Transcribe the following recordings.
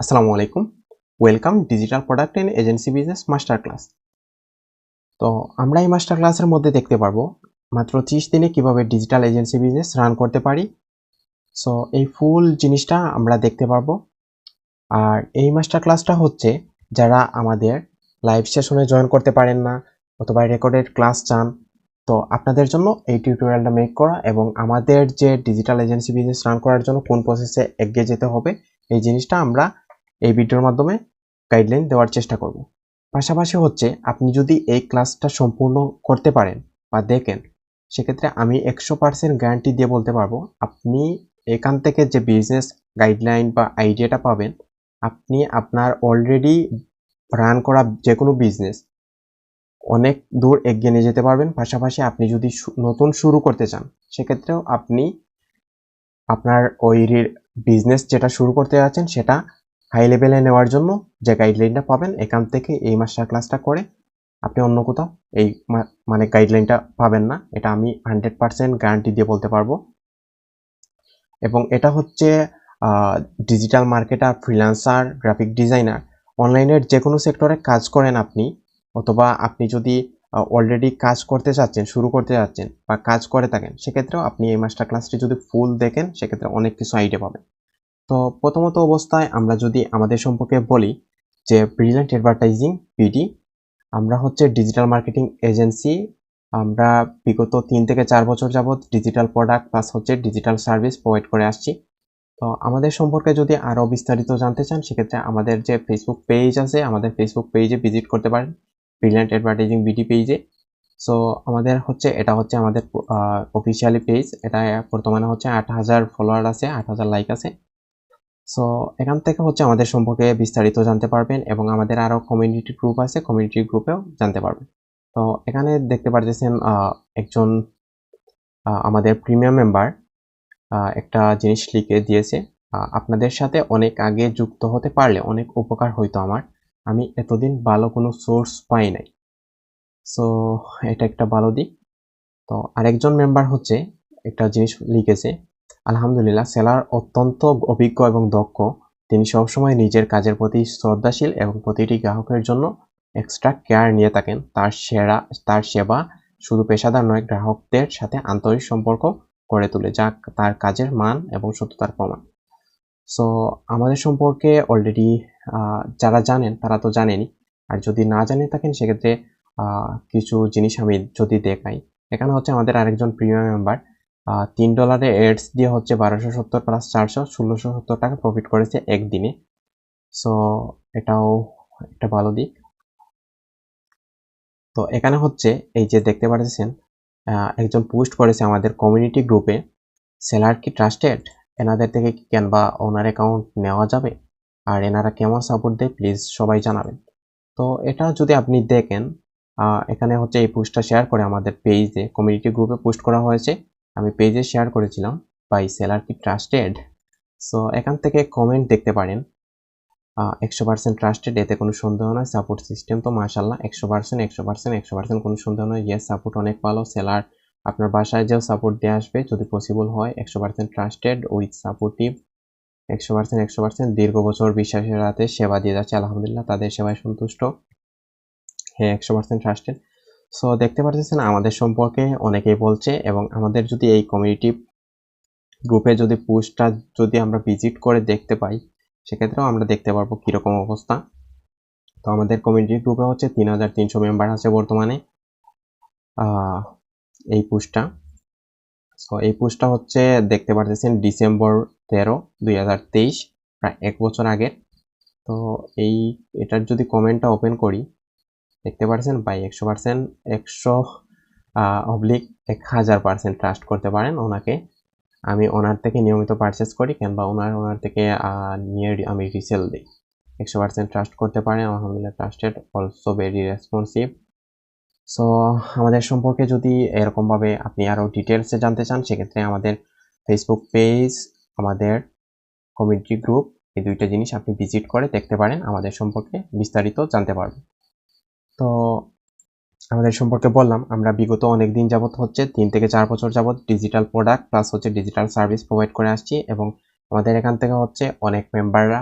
আসসালামু আলাইকুম। Welcome digital product and agency business master class. তো আমরা এই মাস্টার ক্লাসের মধ্যে দেখতে পারবো মাত্র 30 দিনে কিভাবে ডিজিটাল এজেন্সি বিজনেস রান করতে পারি। সো এই ফুল জিনিসটা আমরা দেখতে পারবো। আর এই মাস্টার ক্লাসটা হচ্ছে যারা আমাদের লাইভ সেশনে জয়েন করতে পারেন না অথবা রেকর্ডেড ক্লাস চান, তো আপনাদের জন্য এই টিউটোরিয়ালটা মেক করা এবং আমাদের যে ডিজিটাল এজেন্সি বিজনেস রান করার জন্য কোন প্রসেসে এগিয়ে যেতে হবে এই জিনিসটা আমরা এই ভিডিওর মাধ্যমে গাইডলাইন দেওয়ার চেষ্টা করব। পাশাপাশি হচ্ছে আপনি যদি এই ক্লাসটা সম্পূর্ণ করতে পারেন বা দেখেন, সেক্ষেত্রে আমি 100% গ্যারান্টি দিয়ে বলতে পারবো আপনি এখান থেকে যে বিজনেস গাইডলাইন বা আইডিয়াটা পাবেন, আপনি আপনার অলরেডি রান করা যে কোনো বিজনেস অনেক দূর এগিয়ে নিয়ে যেতে পারবেন। পাশাপাশি আপনি যদি নতুন শুরু করতে চান, সেক্ষেত্রেও আপনি আপনার ওই বিজনেস যেটা শুরু করতে যাচ্ছেন সেটা হাই লেভেলে নেওয়ার জন্য যে গাইডলাইনটা পাবেন এখান থেকে এই মাস্টার ক্লাসটা করে আপনি অন্য কোথাও এই মানে গাইডলাইনটা পাবেন না, এটা আমি 100% গ্যারান্টি দিয়ে বলতে পারবো। এবং এটা হচ্ছে digital marketer, freelancer, graphic designer, অনলাইনের যে কোনো সেক্টরে কাজ করেন আপনি, অথবা আপনি যদি অলরেডি কাজ করতে চাচ্ছেন, শুরু করতে যাচ্ছেন বা কাজ করে থাকেন, সেক্ষেত্রেও আপনি এই মাস্টার ক্লাসটি যদি ফুল দেখেন সেক্ষেত্রে অনেক কিছু আইডিয়া পাবেন। তো প্রথমত অবস্থায় আমরা যদি আমাদের সম্পর্কে বলি যে ব্রিলিয়ান্ট অ্যাডভার্টাইজিং বিডি, আমরা হচ্ছে ডিজিটাল মার্কেটিং এজেন্সি। আমরা বিগত 3 থেকে 4 বছর যাবৎ ডিজিটাল প্রোডাক্ট প্লাস হচ্ছে ডিজিটাল সার্ভিস প্রোভাইড করে আসছি। তো আমাদের সম্পর্কে যদি আরও বিস্তারিত জানতে চান, সেক্ষেত্রে আমাদের যে ফেসবুক পেজ আছে, আমাদের ফেসবুক পেজে ভিজিট করতে পারেন, ব্রিলিয়ান্ট অ্যাডভার্টাইজিং বিডি পেজে। সো আমাদের হচ্ছে এটা হচ্ছে আমাদের অফিসিয়ালি পেজ। এটা বর্তমানে হচ্ছে 8,000 ফলোয়ার আছে, 8,000 লাইক আছে। সো এখান থেকে হচ্ছে আমাদের সম্পর্কে বিস্তারিত জানতে পারবেন এবং আমাদের আরও কমিউনিটি গ্রুপ আছে, কমিউনিটি গ্রুপেও জানতে পারবেন। তো এখানে দেখতে পারতেছেন একজন আমাদের প্রিমিয়াম মেম্বার একটা জিনিস লিখে দিয়েছে, আপনাদের সাথে অনেক আগে যুক্ত হতে পারলে অনেক উপকার হইতো আমার, আমি এতদিন ভালো কোনো সোর্স পাই নাই। সো এটা একটা ভালো দিক। তো আরেকজন মেম্বার হচ্ছে একটা জিনিস লিখেছে, আলহামদুলিল্লাহ সেলার অত্যন্ত অভিজ্ঞ এবং দক্ষ, তিনি সবসময় নিজের কাজের প্রতি শ্রদ্ধাশীল এবং প্রতিটি গ্রাহকের জন্য এক্সট্রা কেয়ার নিয়ে থাকেন। তার সেবা শুধু পেশাদার নয়, গ্রাহকদের সাথে আন্তরিক সম্পর্ক গড়ে তোলে, যা তার কাজের মান এবং সততার প্রমাণ। সো আমাদের সম্পর্কে অলরেডি যারা জানেন তারা তো জানেনই, আর যদি না জানে থাকেন সেক্ষেত্রে কিছু জিনিস আমি যদি দেখাই। এখানে হচ্ছে আমাদের আরেকজন প্রিমিয়াম মেম্বার $3 এডস দিয়ে হচ্ছে 1270 প্লাস 400 1670 টাকা প্রফিট করেছে একদিনে। সো এটাও একটা ভালো দিক। তো এখানে হচ্ছে এই যে দেখতে পাচ্ছেন একজন পোস্ট করেছে আমাদের কমিউনিটি গ্রুপে, সেলার কি ট্রাস্টেড, এনাদের থেকে কি ক্যানভা ওনার অ্যাকাউন্ট নেওয়া যাবে, আর এনারা কেমন সাপোর্ট দেয় প্লিজ সবাই জানাবেন। তো এটা যদি আপনি দেখেন, এখানে হচ্ছে এই পোস্টটা শেয়ার করে আমাদের পেজে কমিউনিটি গ্রুপে পোস্ট করা হয়েছে, আমি পেজে শেয়ার করেছিলাম বাই সেলার কি ট্রাস্টেড। সো এখান থেকে কমেন্ট দেখতে পারেন, 100% ট্রাস্টেড, এতে কোনো সন্দেহ নয়, সাপোর্ট সিস্টেম তো মাশাআল্লাহ 100% কোনো সন্দেহ নয়, ইয়েস সাপোর্ট অনেক ভালো, সেলার আপনার বাসায় যেও সাপোর্ট দিয়ে আসবে যদি পসিবল হয়, 100% ট্রাস্টেড উইথ সাপোর্টিভ, 100% দীর্ঘ বছর বিশ্বাসের সাথে সেবা দিয়ে যাচ্ছে, আলহামদুলিল্লাহ তাদের সেবায় সন্তুষ্ট, হ্যাঁ 100% ট্রাস্টেড। সো দেখতে পাচ্ছেন আমাদের সম্পর্কে অনেকেই বলছে, এবং আমাদের যদি এই কমিউনিটি গ্রুপে যদি পোস্টটা যদি আমরা ভিজিট করে দেখতে পাই, সেক্ষেত্রেও আমরা দেখতে পারবো কীরকম অবস্থা। তো আমাদের কমিউনিটি গ্রুপে হচ্ছে 3,300 মেম্বার আছে বর্তমানে এই পোস্টটা। সো এই পোস্টটা হচ্ছে দেখতে পাচ্ছেন December 13, 2023, প্রায় 1 বছর আগে। তো এটার যদি কমেন্টটা ওপেন করি, দেখতে পাচ্ছেন বাই 100% 100/1000% ট্রাস্ট করতে পারেন ওনাকে। আমি ওনার থেকে নিয়মিত পারচেস করি, কিংবা ওনার থেকে নিয়ে আমি রিসেল দিই। 100% ট্রাস্ট করতে পারেন, আলহামদুলিল্লাহ trusted, also very responsive. So আমাদের সম্পর্কে যদি এরকমভাবে আপনি আরও ডিটেলসে জানতে চান, সেক্ষেত্রে আমাদের ফেসবুক পেজ, আমাদের কমিউনিটি গ্রুপ, এই দুইটা জিনিস আপনি ভিজিট করে দেখতে পারেন, আমাদের সম্পর্কে বিস্তারিত জানতে পারবেন। তো আমাদের সম্পর্কে বললাম, আমরা বিগত অনেক দিন যাবত হচ্ছে 3 থেকে 4 বছর যাবত ডিজিটাল প্রোডাক্ট প্লাস হচ্ছে ডিজিটাল সার্ভিস প্রোভাইড করে আসছি, এবং আমাদের এখান থেকে হচ্ছে অনেক মেম্বাররা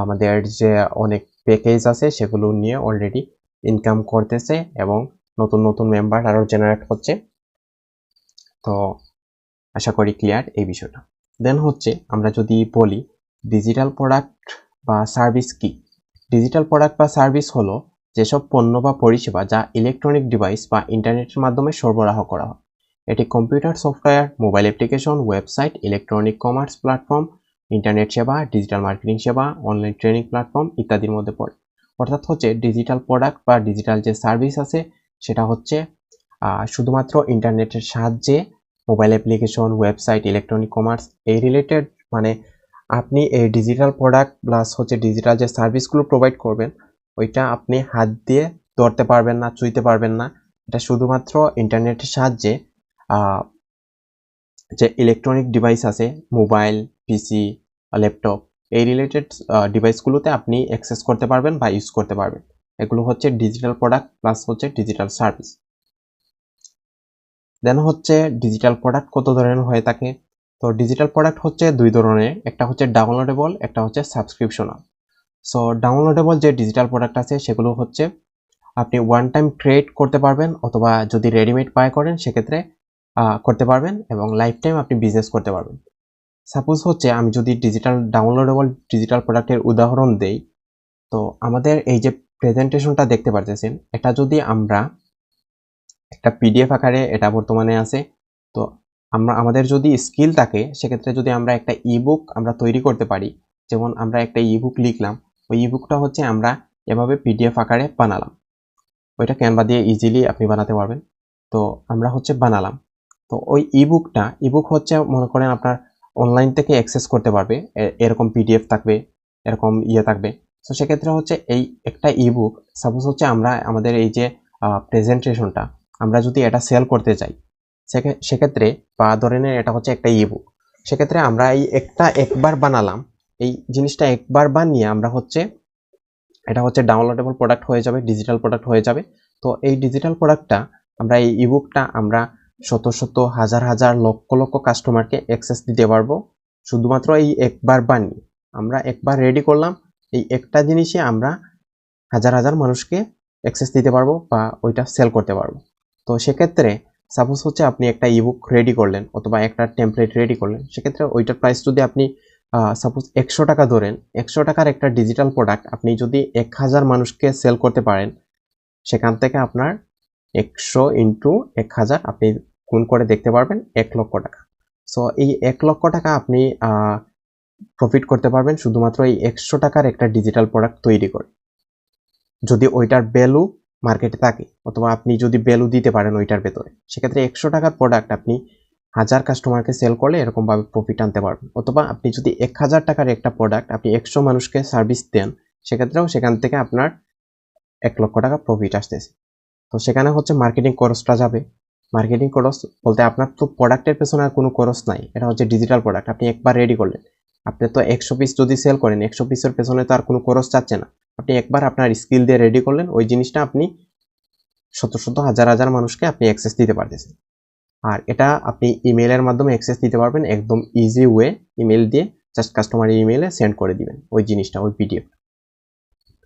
আমাদের যে অনেক প্যাকেজ আছে সেগুলো নিয়ে অলরেডি ইনকাম করতেছে এবং নতুন নতুন মেম্বার আরও জেনারেট হচ্ছে। তো আশা করি ক্লিয়ার এই বিষয়টা। দেন হচ্ছে আমরা যদি বলি ডিজিটাল প্রোডাক্ট বা সার্ভিস কি। ডিজিটাল প্রোডাক্ট বা সার্ভিস হলো যেসব পণ্য বা পরিষেবা যা ইলেকট্রনিক ডিভাইস বা ইন্টারনেটের মাধ্যমে সরবরাহ করা হয়। এটি computer software, mobile application, website, electronic commerce platform, internet সেবা, ডিজিটাল মার্কেটিং সেবা, অনলাইন ট্রেনিং প্ল্যাটফর্ম ইত্যাদির মধ্যে পড়ে। অর্থাৎ হচ্ছে ডিজিটাল প্রোডাক্ট বা ডিজিটাল যে সার্ভিস আছে সেটা হচ্ছে শুধুমাত্র ইন্টারনেটের সাহায্যে mobile application, website, electronic commerce এই রিলেটেড, মানে আপনি এই ডিজিটাল প্রোডাক্ট প্লাস হচ্ছে ডিজিটাল যে সার্ভিসগুলো প্রোভাইড করবেন ওইটা আপনি হাত দিয়ে ধরতে পারবেন না, ছুঁইতে পারবেন না। এটা শুধুমাত্র ইন্টারনেটের সাহায্যে যে ইলেকট্রনিক ডিভাইস আছে, মোবাইল, পিসি, ল্যাপটপ এই রিলেটেড ডিভাইসগুলোতে আপনি অ্যাক্সেস করতে পারবেন বা ইউজ করতে পারবেন। এগুলো হচ্ছে ডিজিটাল প্রোডাক্ট প্লাস হচ্ছে ডিজিটাল সার্ভিস। দেন হচ্ছে ডিজিটাল প্রোডাক্ট কত ধরনের হয়ে থাকে। তো ডিজিটাল প্রোডাক্ট হচ্ছে দুই ধরনের, একটা হচ্ছে ডাউনলোডেবল, একটা হচ্ছে সাবস্ক্রিপশনাল। সো ডাউনলোডেবল যে ডিজিটাল প্রোডাক্ট আছে সেগুলো হচ্ছে আপনি ওয়ান টাইম ক্রিয়েট করতে পারবেন, অথবা যদি রেডিমেড বাই করেন সেক্ষেত্রে করতে পারবেন এবং লাইফ টাইম আপনি বিজনেস করতে পারবেন। সাপোজ হচ্ছে আমি যদি ডাউনলোডেবল ডিজিটাল প্রোডাক্টের উদাহরণ দেই, তো আমাদের এই যে প্রেজেন্টেশনটা দেখতে পারতেছেন এটা যদি আমরা একটা পিডিএফ আকারে এটা বর্তমানে আছে। তো আমাদের যদি স্কিল থাকে সেক্ষেত্রে যদি আমরা একটা ইবুক আমরা তৈরি করতে পারি, যেমন আমরা একটা ইবুক লিখলাম, ওই ইবুকটা হচ্ছে আমরা এভাবে পিডিএফ আকারে বানালাম, ওইটা ক্যানভা দিয়ে ইজিলি আপনি বানাতে পারবেন। তো আমরা হচ্ছে বানালাম, তো ওই ইবুক হচ্ছে মনে করেন আপনার অনলাইন থেকে অ্যাক্সেস করতে পারবে, এরকম পিডিএফ থাকবে, এরকম থাকবে। তো সেক্ষেত্রে হচ্ছে এই একটা ইবুক, সাপোজ হচ্ছে আমরা আমাদের এই যে প্রেজেন্টেশনটা আমরা যদি এটা সেল করতে চাই সেক্ষেত্রে, বা ধরে নেন এটা হচ্ছে একটা ইবুক, সেক্ষেত্রে আমরা এই একবার বানালাম, এই জিনিসটা একবার বানিয়ে আমরা হচ্ছে এটা হচ্ছে ডাউনলোডেবল প্রোডাক্ট হয়ে যাবে, ডিজিটাল প্রোডাক্ট হয়ে যাবে। তো এই ডিজিটাল প্রোডাক্টটা আমরা এই ইবুকটা আমরা শত শত হাজার হাজার লক্ষ লক্ষ কাস্টমারকে অ্যাক্সেস দিতে পারবো, শুধুমাত্র এই একবার বানিয়ে আমরা একবার রেডি করলাম, এই একটা জিনিসে আমরা হাজার হাজার মানুষকে অ্যাক্সেস দিতে পারবো বা ওইটা সেল করতে পারবো। তো সেক্ষেত্রে সাপোজ হচ্ছে আপনি একটা ইবুক রেডি করলেন অথবা একটা টেমপ্লেট রেডি করলেন, সেক্ষেত্রে ওইটার প্রাইস যদি আপনি সাপোজ 100 টাকা ধরেন, 100 টাকার একটা ডিজিটাল প্রোডাক্ট আপনি যদি 1000 মানুষকে সেল করতে পারেন, সেখান থেকে আপনার 100 ইন্টু 1000 আপনি গুণ করে দেখতে পারবেন 1 লক্ষ টাকা। সো এই 1 লক্ষ টাকা আপনি প্রফিট করতে পারবেন শুধুমাত্র এই 100 টাকার একটা ডিজিটাল প্রোডাক্ট তৈরি করে, যদি ওইটার ভ্যালু মার্কেটে থাকে, অথবা আপনি যদি ভ্যালু দিতে পারেন ওইটার ভেতরে, সেক্ষেত্রে 100 টাকার প্রোডাক্ট আপনি 1000 কাস্টমারকে সেল করলে এরকমভাবে প্রফিট আনতে পারবেন। অথবা আপনি যদি 1000 টাকার একটা প্রোডাক্ট আপনি 100 মানুষকে সার্ভিস দেন, সেক্ষেত্রেও সেখান থেকে আপনার 1 লক্ষ টাকা প্রফিট আসতেছে। তো সেখানে হচ্ছে মার্কেটিং খরচটা যাবে। মার্কেটিং খরচ বলতে আপনার তো প্রোডাক্টের পেছনে আর কোনো খরচ নাই, এটা হচ্ছে ডিজিটাল প্রোডাক্ট, আপনি একবার রেডি করলেন, আপনি তো 100 পিস যদি সেল করেন 100 পিসের পেছনে তো আর কোনো খরচ চাচ্ছে না, আপনি একবার আপনার স্কিল দিয়ে রেডি করলেন, ওই জিনিসটা আপনি শত শত হাজার হাজার মানুষকে আপনি অ্যাক্সেস দিতে পারতেছেন। আর এটা আপনি ইমেইলের মাধ্যমে অ্যাক্সেস দিতে পারবেন একদম ইজি ওয়ে, ইমেল দিয়ে জাস্ট কাস্টমারের ইমেইলে সেন্ড করে দিবেন ওই জিনিসটা, ওই পিডিএফ।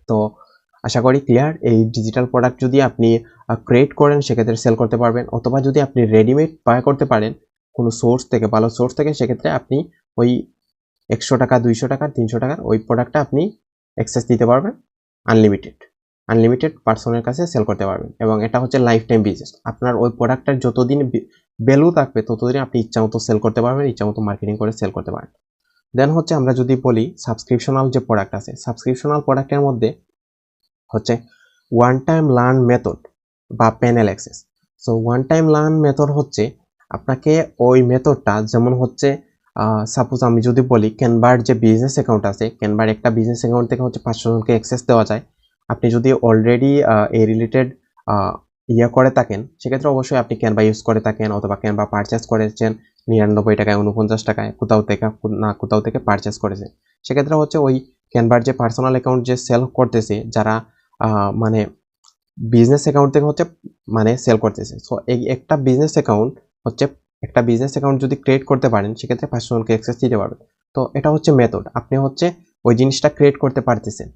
তো আশা করি ক্লিয়ার। এই ডিজিটাল প্রোডাক্ট যদি আপনি ক্রিয়েট করেন সেক্ষেত্রে সেল করতে পারবেন, অথবা যদি আপনি রেডিমেড বাই করতে পারেন কোনো সোর্স থেকে, ভালো সোর্স থেকে, সেক্ষেত্রে আপনি ওই 100 টাকা, 200 টাকা, 300 টাকার ওই প্রোডাক্টটা আপনি অ্যাক্সেস দিতে পারবেন আনলিমিটেড পার্সনের কাছে সেল করতে পারবেন, এবং এটা হচ্ছে লাইফ টাইম বিজনেস। আপনার ওই প্রোডাক্টটার যতদিন ভ্যালু থাকবে ততদিন আপনি ইচ্ছা মতো সেল করতে পারবেন, ইচ্ছা মতো মার্কেটিং করে সেল করতে পারেন। দেন হচ্ছে আমরা যদি বলি সাবস্ক্রিপশনাল যে প্রোডাক্ট আছে, সাবস্ক্রিপশনাল প্রোডাক্টের মধ্যে হচ্ছে ওয়ান টাইম লার্ন মেথড বা panel access. So one time learn method হচ্ছে আপনাকে ওই মেথডটা, যেমন হচ্ছে সাপোজ আমি যদি বলি ক্যানভার যে বিজনেস অ্যাকাউন্ট আছে, ক্যানভার একটা বিজনেস অ্যাকাউন্ট থেকে হচ্ছে 500 জনকে অ্যাক্সেস দেওয়া যায়। আপনি যদি অলরেডি এই রিলেটেড করে থাকেন সেক্ষেত্রে অবশ্যই আপনি ক্যানভা ইউজ করে থাকেন, অথবা ক্যানভা পারচেস করেছেন 99 টাকায়, 49 টাকায়, কোথাও থেকে পারচেস করেছেন, সেক্ষেত্রে হচ্ছে ওই ক্যানভার যে পার্সোনাল অ্যাকাউন্ট যে সেল করতেছে, যারা মানে বিজনেস অ্যাকাউন্ট থেকে হচ্ছে মানে সেল করতেছে। সো এই একটা বিজনেস অ্যাকাউন্ট যদি ক্রিয়েট করতে পারেন সেক্ষেত্রে 500 জনকে অ্যাক্সেস দিতে পারবেন। তো এটা হচ্ছে মেথড। আপনি হচ্ছে ওই জিনিসটা ক্রিয়েট করতে পারতেছেন।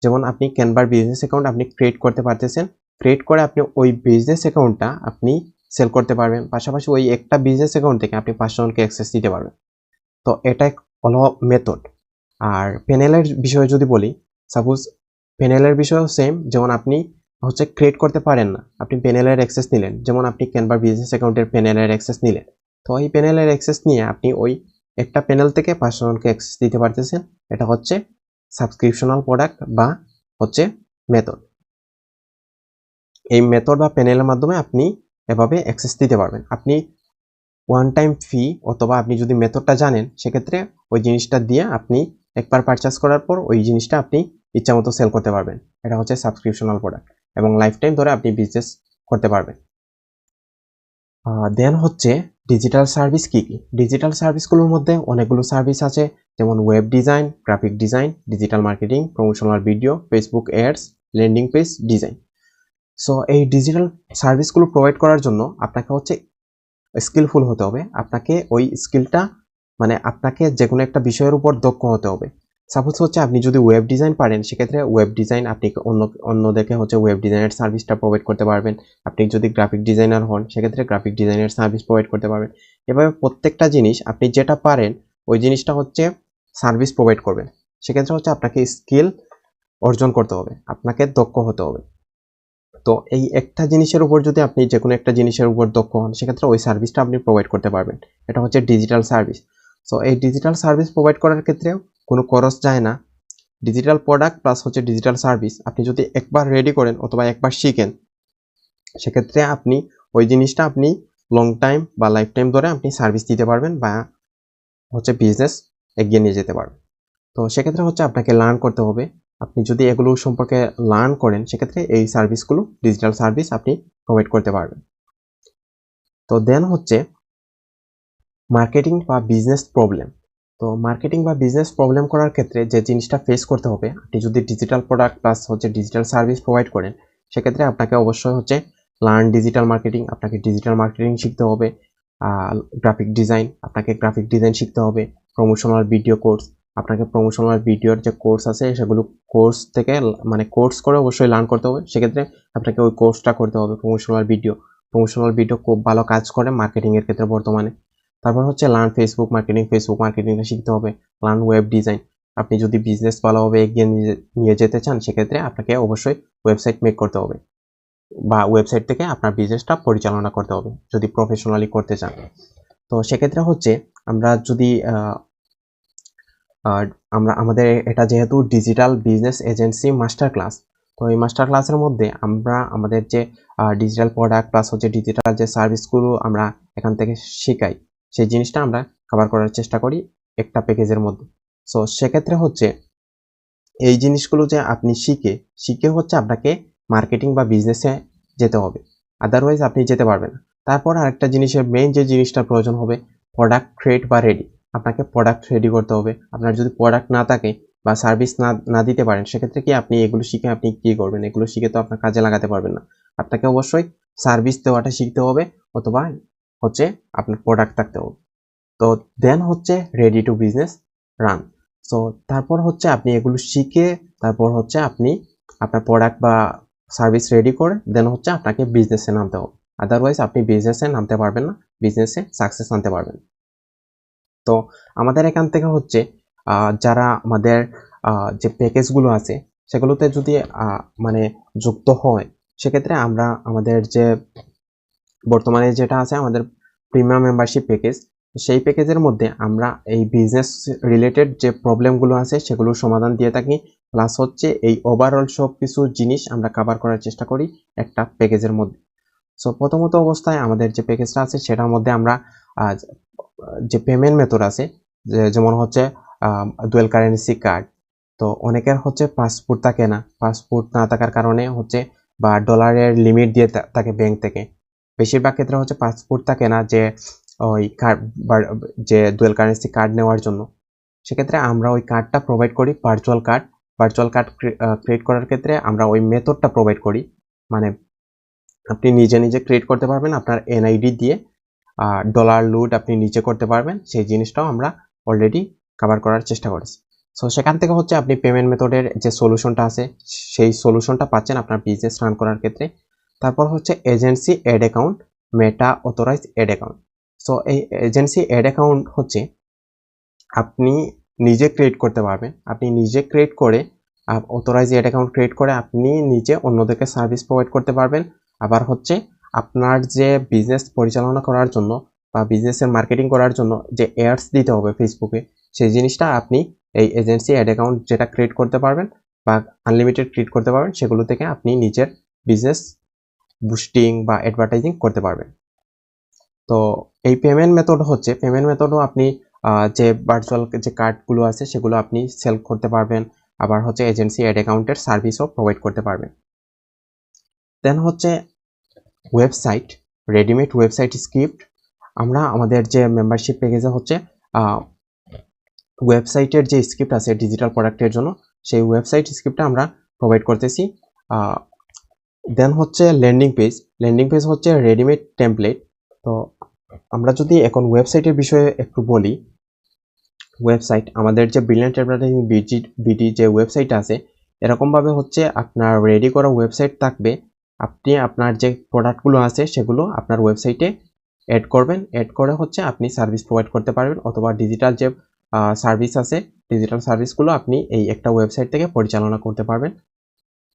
যেমন আপনি ক্যানভার বিজনেস অ্যাকাউন্ট আপনি ক্রিয়েট করতে পারতেছেন, ক্রিয়েট করে আপনি ওই বিজনেস অ্যাকাউন্টটা আপনি সেল করতে পারবেন, পাশাপাশি ওই একটা বিজনেস অ্যাকাউন্ট থেকে আপনি 5 জনকে অ্যাক্সেস দিতে পারবেন। তো এটা হলো মেথড। আর প্যানেলের বিষয়ে যদি বলি, সাপোজ প্যানেলের বিষয়েও সেম, যেমন আপনি হচ্ছে ক্রিয়েট করতে পারেন না, আপনি প্যানেলের অ্যাক্সেস নিলেন, যেমন আপনি ক্যানভার বিজনেস অ্যাকাউন্টের প্যানেলের অ্যাক্সেস নিলেন, তো এই প্যানেলের অ্যাক্সেস নিয়ে আপনি ওই একটা প্যানেল থেকে 5 জনকে অ্যাক্সেস দিতে পারতেছেন। এটা হচ্ছে সাবস্ক্রিপশনাল প্রোডাক্ট বা হচ্ছে মেথড। এই মেথড বা প্যানেলের মাধ্যমে আপনি এভাবে অ্যাক্সেস দিতে পারবেন। আপনি ওয়ান টাইম ফি অথবা আপনি যদি মেথডটা জানেন সেক্ষেত্রে ওই জিনিসটা দিয়ে আপনি একবার পারচেস করার পর ওই জিনিসটা আপনি ইচ্ছামতো সেল করতে পারবেন। এটা হচ্ছে সাবস্ক্রিপশনাল প্রোডাক্ট এবং লাইফ টাইম ধরে আপনি বিজনেস করতে পারবেন। দেন হচ্ছে ডিজিটাল সার্ভিস কি কি? ডিজিটাল সার্ভিসগুলোর মধ্যে অনেকগুলো সার্ভিস আছে, যেমন web design, graphic design, digital marketing, promotional video, Facebook ads, landing page design. So এই ডিজিটাল সার্ভিসগুলো প্রোভাইড করার জন্য আপনাকে হচ্ছে স্কিলফুল হতে হবে। আপনাকে ওই স্কিলটা মানে আপনাকে যে কোনো একটা বিষয়ের উপর দক্ষ হতে হবে। সাপোজ হচ্ছে আপনি যদি ওয়েব ডিজাইন পারেন সেক্ষেত্রে ওয়েব ডিজাইন আপনি অন্যদেরকে হচ্ছে ওয়েব ডিজাইনের সার্ভিসটা প্রোভাইড করতে পারবেন। আপনি যদি গ্রাফিক ডিজাইনার হন সেক্ষেত্রে গ্রাফিক ডিজাইনের সার্ভিস প্রোভাইড করতে পারবেন। এভাবে প্রত্যেকটা জিনিস আপনি যেটা পারেন ওই জিনিসটা হচ্ছে সার্ভিস প্রোভাইড করবেন। সেক্ষেত্রে হচ্ছে আপনাকে স্কিল অর্জন করতে হবে, আপনাকে দক্ষ হতে হবে। তো এই একটা জিনিসের উপর যদি আপনি যে কোনো একটা জিনিসের উপর দক্ষ হন সেক্ষেত্রে ওই সার্ভিসটা আপনি প্রোভাইড করতে পারবেন। এটা হচ্ছে ডিজিটাল সার্ভিস। সো এই ডিজিটাল সার্ভিস প্রোভাইড করার ক্ষেত্রে কোনো খরচ যায় না। ডিজিটাল প্রোডাক্ট প্লাস হচ্ছে ডিজিটাল সার্ভিস আপনি যদি একবার রেডি করেন অথবা একবার শিখেন সেক্ষেত্রে আপনি ওই জিনিসটা আপনি লং টাইম বা লাইফ টাইম ধরে আপনি সার্ভিস দিতে পারবেন বা হচ্ছে বিজনেস এগিয়ে নিয়ে যেতে পারবেন। তো সেক্ষেত্রে হচ্ছে আপনাকে লার্ন করতে হবে। আপনি যদি এগুলো সম্পর্কে লার্ন করেন সেক্ষেত্রে এই সার্ভিসগুলো ডিজিটাল সার্ভিস আপনি প্রোভাইড করতে পারবেন। তো দেন হচ্ছে মার্কেটিং বা বিজনেস প্রবলেম। তো মার্কেটিং বা বিজনেস প্রবলেম করার ক্ষেত্রে যে জিনিসটা ফেস করতে হবে, আপনি যদি ডিজিটাল প্রোডাক্ট প্লাস হচ্ছে ডিজিটাল সার্ভিস প্রোভাইড করেন সেক্ষেত্রে আপনাকে অবশ্যই হচ্ছে লার্ন ডিজিটাল মার্কেটিং, আপনাকে ডিজিটাল মার্কেটিং শিখতে হবে। গ্রাফিক ডিজাইন, আপনাকে গ্রাফিক ডিজাইন শিখতে হবে। প্রমোশনাল ভিডিও কোর্স, আপনাকে প্রমোশনাল ভিডিওর যে কোর্স আছে সেগুলো কোর্স থেকে মানে কোর্স করে অবশ্যই লার্ন করতে হবে। সেক্ষেত্রে আপনাকে ওই কোর্সটা করতে হবে। প্রমোশনাল ভিডিও খুব ভালো কাজ করে মার্কেটিংয়ের ক্ষেত্রে বর্তমানে। তারপর হচ্ছে লার্ন ফেসবুক মার্কেটিংটা শিখতে হবে। লার্ন ওয়েব ডিজাইন, আপনি যদি বিজনেস ভালোভাবে এগিয়ে নিয়ে যেতে চান সেক্ষেত্রে আপনাকে অবশ্যই ওয়েবসাইট মেক করতে হবে বা ওয়েবসাইট থেকে আপনার বিজনেসটা পরিচালনা করতে হবে যদি প্রফেশনালি করতে চান। তো সেক্ষেত্রে হচ্ছে আমরা যদি আমাদের এটা যেহেতু digital business agency master class, তো এই মাস্টার ক্লাসের মধ্যে আমরা আমাদের যে ডিজিটাল প্রোডাক্ট প্লাস হচ্ছে ডিজিটাল যে সার্ভিসগুলো আমরা এখান থেকে শিখাই সেই জিনিসটা আমরা কভার করার চেষ্টা করি একটা প্যাকেজের মধ্যে। সো সেক্ষেত্রে হচ্ছে এই জিনিসগুলো যে আপনি শিখে হচ্ছে আপনাকে মার্কেটিং বা বিজনেসে যেতে হবে, আদারওয়াইজ আপনি যেতে পারবেন না। তারপর আরেকটা জিনিসের মেইন যে জিনিসটা প্রয়োজন হবে প্রোডাক্ট ক্রিয়েট বা রেডি। আপনাকে প্রোডাক্ট রেডি করতে হবে। আপনার যদি প্রোডাক্ট না থাকে বা সার্ভিস না দিতে পারেন সেক্ষেত্রে কি আপনি এগুলো শিখে আপনি কি করবেন? এগুলো শিখে তো আপনার কাজে লাগাতে পারবেন না। আপনাকে অবশ্যই সার্ভিস দেওয়াটা শিখতে হবে অথবা হচ্ছে আপনার প্রোডাক্ট থাকতে হবে। তো দেন হচ্ছে ready to business run. So তারপর হচ্ছে আপনি এগুলো শিখে তারপর হচ্ছে আপনি আপনার প্রোডাক্ট বা সার্ভিস রেডি করে দেন হচ্ছে আপনাকে বিজনেসে নামতে হবে। আদারওয়াইজ আপনি বিজনেসে নামতে পারবেন না, বিজনেসে সাকসেস আনতে পারবেন। তো আমাদের এখান থেকে হচ্ছে যারা আমাদের যে প্যাকেজগুলো আছে সেগুলোতে যদি মানে যুক্ত হয় সেক্ষেত্রে আমরা আমাদের যে বর্তমানে যেটা আছে আমাদের প্রিমিয়াম মেম্বারশিপ প্যাকেজ, সেই প্যাকেজের মধ্যে আমরা এই বিজনেস রিলেটেড যে প্রবলেমগুলো আছে সেগুলোর সমাধান দিয়ে থাকি, প্লাস হচ্ছে এই ওভারঅল সব কিছু জিনিস আমরা কভার করার চেষ্টা করি একটা প্যাকেজের মধ্যে। সো প্রথমত অবস্থায় আমাদের যে প্যাকেজটা আছে সেটার মধ্যে আমরা যে পেমেন্ট মেথড আছে যেমন হচ্ছে ডুয়াল কারেন্সি কার্ড। তো অনেকের হচ্ছে পাসপোর্ট থাকে না, পাসপোর্ট না থাকার কারণে হচ্ছে বা ডলারের লিমিট দিয়ে থাকে ব্যাংক থেকে। বেশিরভাগ ক্ষেত্রে হচ্ছে পাসপোর্ট থাকে না যে ওই কার্ড যে ডুয়াল কারেন্সি কার্ড নেওয়ার জন্য। সেক্ষেত্রে আমরা ওই কার্ডটা প্রোভাইড করি ভার্চুয়াল কার্ড ক্রিয়েট করার ক্ষেত্রে আমরা ওই মেথডটা প্রোভাইড করি। মানে আপনি নিজে ক্রিয়েট করতে পারবেন আপনার এনআইডি দিয়ে, ডলার লুট আপনি নিজে করতে পারবেন, সেই জিনিসটাও আমরা অলরেডি কভার করার চেষ্টা করেছি। সো সেখান থেকে হচ্ছে আপনি পেমেন্ট মেথডের যে সলিউশনটা আছে সেই সলিউশনটা পাচ্ছেন আপনার বিজনেস রান করার ক্ষেত্রে। তারপর হচ্ছে এজেন্সি অ্যাড অ্যাকাউন্ট, মেটা অথরাইজ অ্যাড অ্যাকাউন্ট। সো এই এজেন্সি অ্যাড অ্যাকাউন্ট হচ্ছে আপনি নিজে ক্রিয়েট করতে পারবেন। আপনি নিজে ক্রিয়েট করে অথরাইজ অ্যাড অ্যাকাউন্ট ক্রিয়েট করে আপনি নিজে অন্যদেরকে সার্ভিস প্রোভাইড করতে পারবেন। আবার হচ্ছে আপনার যে বিজনেস পরিচালনা করার জন্য বা বিজনেসের মার্কেটিং করার জন্য যে অ্যাডস দিতে হবে ফেসবুকে, সেই জিনিসটা আপনি এই এজেন্সি অ্যাড অ্যাকাউন্ট যেটা ক্রিয়েট করতে পারবেন বা আনলিমিটেড ক্রিয়েট করতে পারবেন, সেগুলো থেকে আপনি নিজের বিজনেস বুস্টিং বা অ্যাডভার্টাইজিং করতে পারবেন। তো এই পেমেন্ট মেথডও আপনি যে ভার্চুয়াল যে কার্ডগুলো আছে সেগুলো আপনি সেল করতে পারবেন। আবার হচ্ছে এজেন্সি অ্যাড অ্যাকাউন্টের সার্ভিসও প্রোভাইড করতে পারবেন। দেন হচ্ছে ওয়েবসাইট, রেডিমেড ওয়েবসাইট স্ক্রিপ্ট। আমরা আমাদের যে মেম্বারশিপ প্যাকেজে হচ্ছে ওয়েবসাইটের যে স্ক্রিপ্ট আছে ডিজিটাল প্রোডাক্টের জন্য, সেই ওয়েবসাইট স্ক্রিপ্টটা আমরা প্রোভাইড করতেছি। দেন হচ্ছে ল্যান্ডিং পেজ হচ্ছে রেডিমেড টেমপ্লেট। তো আমরা যদি এখন ওয়েবসাইটের বিষয়ে একটু বলি, ওয়েবসাইট আমাদের যে ব্রিলিয়ান্ট অ্যাডভার্টাইজিং বিডি যে ওয়েবসাইট আছে, এরকমভাবে হচ্ছে আপনার রেডি করা ওয়েবসাইট থাকবে। আপনি আপনার যে প্রোডাক্টগুলো আছে সেগুলো আপনার ওয়েবসাইটে অ্যাড করবেন, অ্যাড করে হচ্ছে আপনি সার্ভিস প্রোভাইড করতে পারবেন, অথবা ডিজিটাল যে সার্ভিস আছে ডিজিটাল সার্ভিসগুলো আপনি এই একটা ওয়েবসাইট থেকে পরিচালনা করতে পারবেন।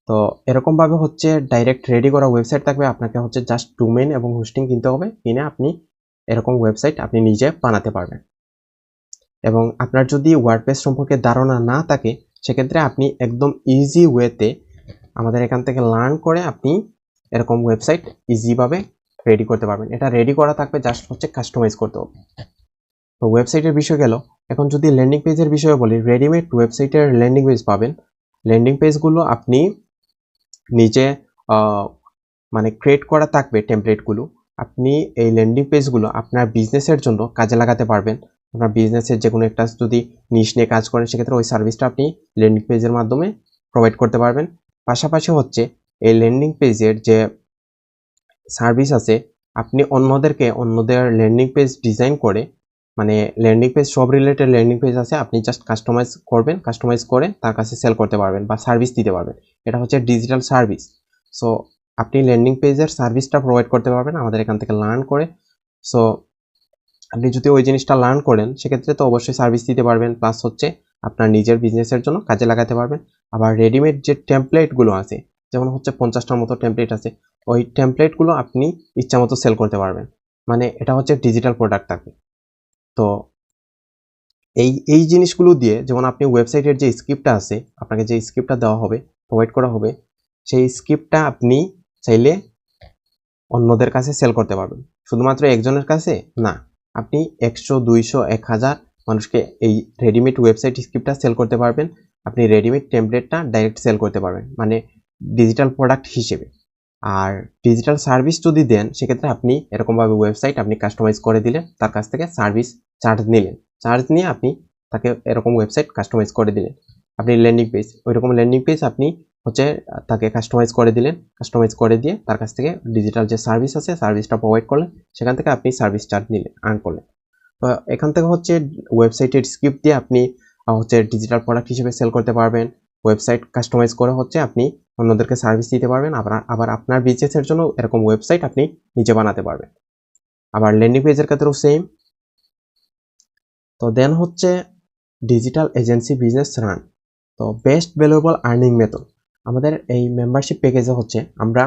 তো এরকমভাবে হচ্ছে ডাইরেক্ট রেডি করা ওয়েবসাইট থাকবে, আপনাকে হচ্ছে জাস্ট ডোমেইন এবং হোস্টিং কিনতে হবে, কিনে আপনি এরকম ওয়েবসাইট আপনি নিজে বানাতে পারবেন। এবং আপনার যদি ওয়ার্ডপ্রেস সম্পর্কে ধারণা না থাকে, সেক্ষেত্রে আপনি একদম ইজি ওয়েতে আমাদের এখান থেকে লার্ন করে আপনি এরকম ওয়েবসাইট ইজিভাবে রেডি করতে পারবেন। এটা রেডি করা থাকবে, জাস্ট হচ্ছে কাস্টমাইজ করতে হবে। তো ওয়েবসাইটের বিষয় গেল। এখন যদি ল্যান্ডিং পেজের বিষয়ে বলি, রেডিমেড ওয়েবসাইটের ল্যান্ডিং পেজ পাবেন। ল্যান্ডিং পেজগুলো আপনি নিজে মানে ক্রিয়েট করা থাকবে টেমপ্লেটগুলো। আপনি এই ল্যান্ডিং পেজগুলো আপনার বিজনেসের জন্য কাজে লাগাতে পারবেন। আপনার বিজনেসের যে কোনো একটা যদি নিশ নিয়ে কাজ করেন, সেক্ষেত্রে ওই সার্ভিসটা আপনি ল্যান্ডিং পেজের মাধ্যমে প্রোভাইড করতে পারবেন। পাশাপাশি হচ্ছে এই ল্যান্ডিং পেজের যে সার্ভিস আছে, আপনি অন্যদের ল্যান্ডিং পেজ ডিজাইন করে, মানে ল্যান্ডিং পেজ সব রিলেটেড ল্যান্ডিং পেজ আছে, আপনি জাস্ট কাস্টমাইজ করবেন, কাস্টমাইজ করে তার কাছে সেল করতে পারবেন বা সার্ভিস দিতে পারবেন। এটা হচ্ছে ডিজিটাল সার্ভিস। সো আপনি ল্যান্ডিং পেজের সার্ভিসটা প্রোভাইড করতে পারবেন আমাদের এখান থেকে লার্ন করে। সো আপনি যদি ওই জিনিসটা লার্ন করেন, সেক্ষেত্রে তো অবশ্যই সার্ভিস দিতে পারবেন, প্লাস হচ্ছে আপনার নিজের বিজনেসের জন্য কাজে লাগাতে পারবেন। আবার রেডিমেড যে টেমপ্লেটগুলো আছে, যেমন হচ্ছে 50টার মতো টেমপ্লেট আছে, ওই টেমপ্লেটগুলো আপনি ইচ্ছামতো সেল করতে পারবেন। মানে এটা হচ্ছে ডিজিটাল প্রোডাক্ট থাকবে। তো এই জিনিসগুলো দিয়ে, যেমন আপনি ওয়েবসাইটের যে স্ক্রিপ্টটা আছে, আপনাকে যে স্ক্রিপ্টটা দেওয়া হবে, প্রোভাইড করা হবে, সেই স্ক্রিপ্টটা আপনি চাইলে অন্যদের কাছে সেল করতে পারবেন। শুধুমাত্র একজনের কাছে না, আপনি 100, 200, 1000 মানুষকে এই রেডিমেড ওয়েবসাইট স্ক্রিপ্টটা সেল করতে পারবেন। আপনি রেডিমেড টেমপ্লেটটা ডাইরেক্ট সেল করতে পারবেন, মানে ডিজিটাল প্রোডাক্ট হিসেবে। আর ডিজিটাল সার্ভিস যদি দেন, সেক্ষেত্রে আপনি এরকমভাবে ওয়েবসাইট আপনি কাস্টমাইজ করে দিলেন, তার কাছ থেকে সার্ভিস চার্জ নিলেন, চার্জ নিয়ে আপনি তাকে এরকম ওয়েবসাইট কাস্টমাইজ করে দিলেন। আপনি ল্যান্ডিং পেজ, ওইরকম ল্যান্ডিং পেজ আপনি হচ্ছে তাকে কাস্টমাইজ করে দিলেন, কাস্টমাইজ করে দিয়ে তার কাছ থেকে ডিজিটাল যে সার্ভিস আছে সার্ভিসটা প্রোভাইড করলেন, সেখান থেকে আপনি সার্ভিস চার্জ নিলেন, আর্ন করলেন। তো এখান থেকে হচ্ছে ওয়েবসাইটের স্ক্রিপ্ট দিয়ে আপনি হচ্ছে ডিজিটাল প্রোডাক্ট হিসেবে সেল করতে পারবেন। ওয়েবসাইট কাস্টমাইজ করে হচ্ছে আপনি অন্যদেরকে সার্ভিস দিতে পারবেন। আবার আপনার বিজনেসের জন্য এরকম ওয়েবসাইট আপনি নিজে বানাতে পারবেন। আবার ল্যান্ডিং পেজের ক্ষেত্রেও সেম। তো দেন হচ্ছে ডিজিটাল এজেন্সি বিজনেস রান। তো বেস্ট ভ্যালুয়েবল আর্নিং মেথড, আমাদের এই মেম্বারশিপ প্যাকেজে হচ্ছে আমরা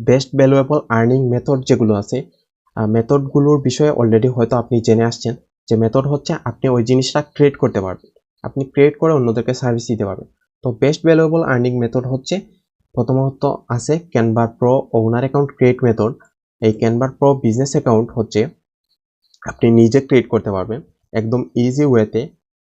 বেস্ট ভ্যালুয়েবল আর্নিং মেথড যেগুলো আছে, মেথডগুলোর বিষয়ে অলরেডি হয়তো আপনি জেনে আসছেন। যে মেথড হচ্ছে আপনি ওই জিনিসটা ক্রিয়েট করতে পারবেন, আপনি ক্রিয়েট করে অন্যদেরকে সার্ভিস দিতে পারবেন। তো বেস্ট ভ্যালুয়েবল আর্নিং মেথড হচ্ছে প্রথমত আছে ক্যানভার প্রো ওনার অ্যাকাউন্ট ক্রিয়েট মেথড। এই ক্যানভার প্রো বিজনেস অ্যাকাউন্ট হচ্ছে আপনি নিজে ক্রিয়েট করতে পারবেন একদম ইজি ওয়েতে।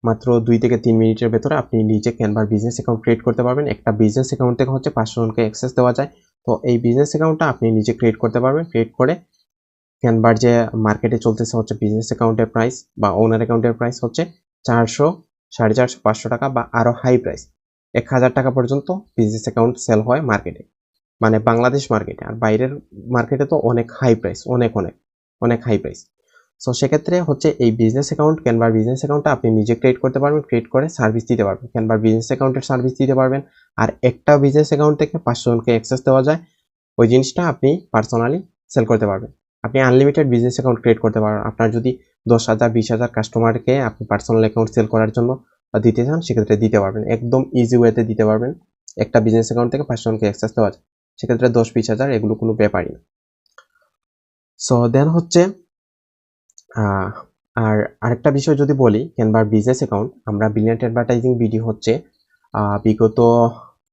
মাত্র 2 থেকে 3 মিনিটের ভেতরে আপনি নিজে ক্যানভার বিজনেস অ্যাকাউন্ট ক্রিয়েট করতে পারবেন। একটা বিজনেস অ্যাকাউন্ট থেকে হচ্ছে 500 জনকে অ্যাক্সেস দেওয়া যায়। তো এই বিজনেস অ্যাকাউন্টটা আপনি নিজে ক্রিয়েট করতে পারবেন। ক্রিয়েট করে ক্যানভার যে মার্কেটে চলতেছে হচ্ছে বিজনেস অ্যাকাউন্টের প্রাইস বা ওনার অ্যাকাউন্টের প্রাইস হচ্ছে 400, 450, 500 টাকা বা আরও হাই প্রাইস 1000 টাকা পর্যন্ত বিজনেস অ্যাকাউন্ট সেল হয় মার্কেটে, মানে বাংলাদেশ মার্কেটে। আর বাইরের মার্কেটে তো অনেক হাই প্রাইস, অনেক অনেক অনেক হাই প্রাইস। সো সেক্ষেত্রে হচ্ছে এই বিজনেস অ্যাকাউন্ট, ক্যানভার বিজনেস অ্যাকাউন্টটা আপনি নিজে ক্রিয়েট করতে পারবেন, ক্রিয়েট করে সার্ভিস দিতে পারবেন, ক্যানভার বিজনেস অ্যাকাউন্টের সার্ভিস দিতে পারবেন। আর একটা বিজনেস অ্যাকাউন্ট থেকে 500 জনকে অ্যাক্সেস দেওয়া যায়, ওই জিনিসটা আপনি পার্সোনালি সেল করতে পারবেন। আপনি আনলিমিটেড বিজনেস অ্যাকাউন্ট ক্রিয়েট করতে পারবেন। আপনার যদি 10,000 20,000 কাস্টমারকে আপনি পার্সোনাল অ্যাকাউন্ট সেল করার জন্য দিতে চান, সেক্ষেত্রে দিতে পারবেন, একদম ইজি ওয়েতে দিতে পারবেন। একটা বিজনেস অ্যাকাউন্ট থেকে 500 জনকে অ্যাক্সেস দেওয়া যায়, সেক্ষেত্রে 10-20,000 এগুলো কোনো ব্যাপারই না। সো দেন হচ্ছে আর আরেকটা বিষয় যদি বলি, ক্যানভার বিজনেস অ্যাকাউন্ট, আমরা ব্রিলিয়ান্ট অ্যাডভার্টাইজিং ভিডিও হচ্ছে বিগত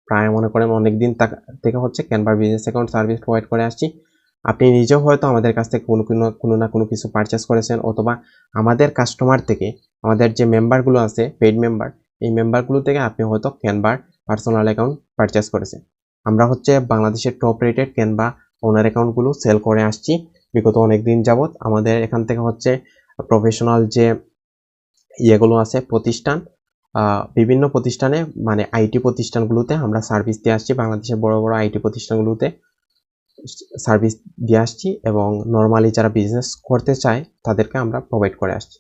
প্রায় মনে করেন অনেক দিন থেকে হচ্ছে ক্যানভার বিজনেস অ্যাকাউন্ট সার্ভিস প্রোভাইড করে আসছি। আপনি নিজেও হয়তো আমাদের কাছ থেকে কোনো না কোনো কিছু পারচেস করেছেন, অথবা আমাদের কাস্টমার থেকে, আমাদের যে মেম্বারগুলো আছে পেইড মেম্বার, এই মেম্বারগুলো থেকে আপনি হয়তো ক্যানভার পার্সোনাল অ্যাকাউন্ট পারচেস করেছেন। আমরা হচ্ছে বাংলাদেশের টপ রেটেড ক্যানভা ওনার অ্যাকাউন্টগুলো সেল করে আসছি বিগত অনেক দিন যাবত। আমাদের এখান থেকে হচ্ছে প্রফেশনাল যে ইয়েগুলো আছে প্রতিষ্ঠান, বিভিন্ন প্রতিষ্ঠানে মানে আইটি প্রতিষ্ঠানগুলোতে আমরা সার্ভিস দিয়ে আসছি, বাংলাদেশের বড় বড় আইটি প্রতিষ্ঠানগুলোতে সার্ভিস দিয়ে আসছি, এবং নর্মালি যারা বিজনেস করতে চায় তাদেরকে আমরা প্রোভাইড করে আসছি।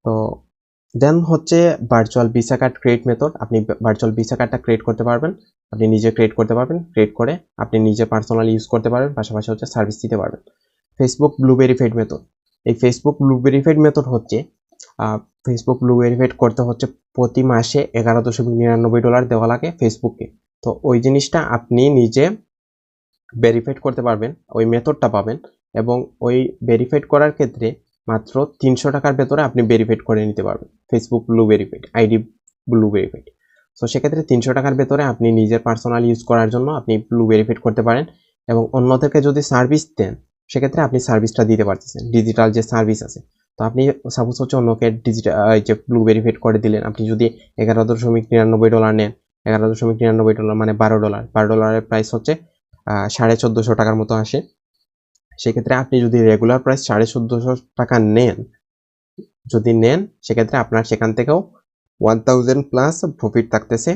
তো দেন হচ্ছে virtual visa card create method. আপনি ভার্চুয়াল ভিসা কার্ডটা ক্রিয়েট করতে পারবেন, আপনি নিজে ক্রিয়েট করতে পারবেন, ক্রিয়েট করে আপনি নিজে পার্সোনালি ইউজ করতে পারবেন, পাশাপাশি হচ্ছে সার্ভিস দিতে পারবেন। Facebook blue verified method. এই ফেসবুক ব্লু ভেরিফাইড মেথড হচ্ছে ফেসবুক ব্লু ভেরিফাইড করতে হচ্ছে প্রতি মাসে $11.99 দেওয়া লাগে ফেসবুককে। তো ওই জিনিসটা আপনি নিজে ভেরিফাইড করতে পারবেন, ওই মেথডটা পাবেন, এবং ওই ভেরিফাইড করার ক্ষেত্রে মাত্র 300 টাকার ভেতরে আপনি ভেরিফাইড করে নিতে পারবেন Facebook blue verified, ID blue verified. So সেক্ষেত্রে 300 টাকার ভেতরে আপনি নিজের পার্সোনাল ইউজ করার জন্য আপনি ব্লু ভেরিফাইড করতে পারেন, এবং অন্যদেরকে যদি সার্ভিস দেন সেক্ষেত্রে আপনি সার্ভিসটা দিতে পারতেছেন, ডিজিটাল যে সার্ভিস আছে। তো আপনি সাপোজ হচ্ছে অন্যকে ডিজিটাল যে ব্লু ভেরিফাইড করে দিলেন, আপনি যদি $11.99 নেন, $11.99 মানে $12 প্রাইস হচ্ছে 1450 টাকার মতো আসে। সেক্ষেত্রে আপনি যদি রেগুলার প্রাইস 1450 টাকা নেন, সেক্ষেত্রে আপনার সেখান থেকেও 1000 প্লাস প্রফিট থাকতেছে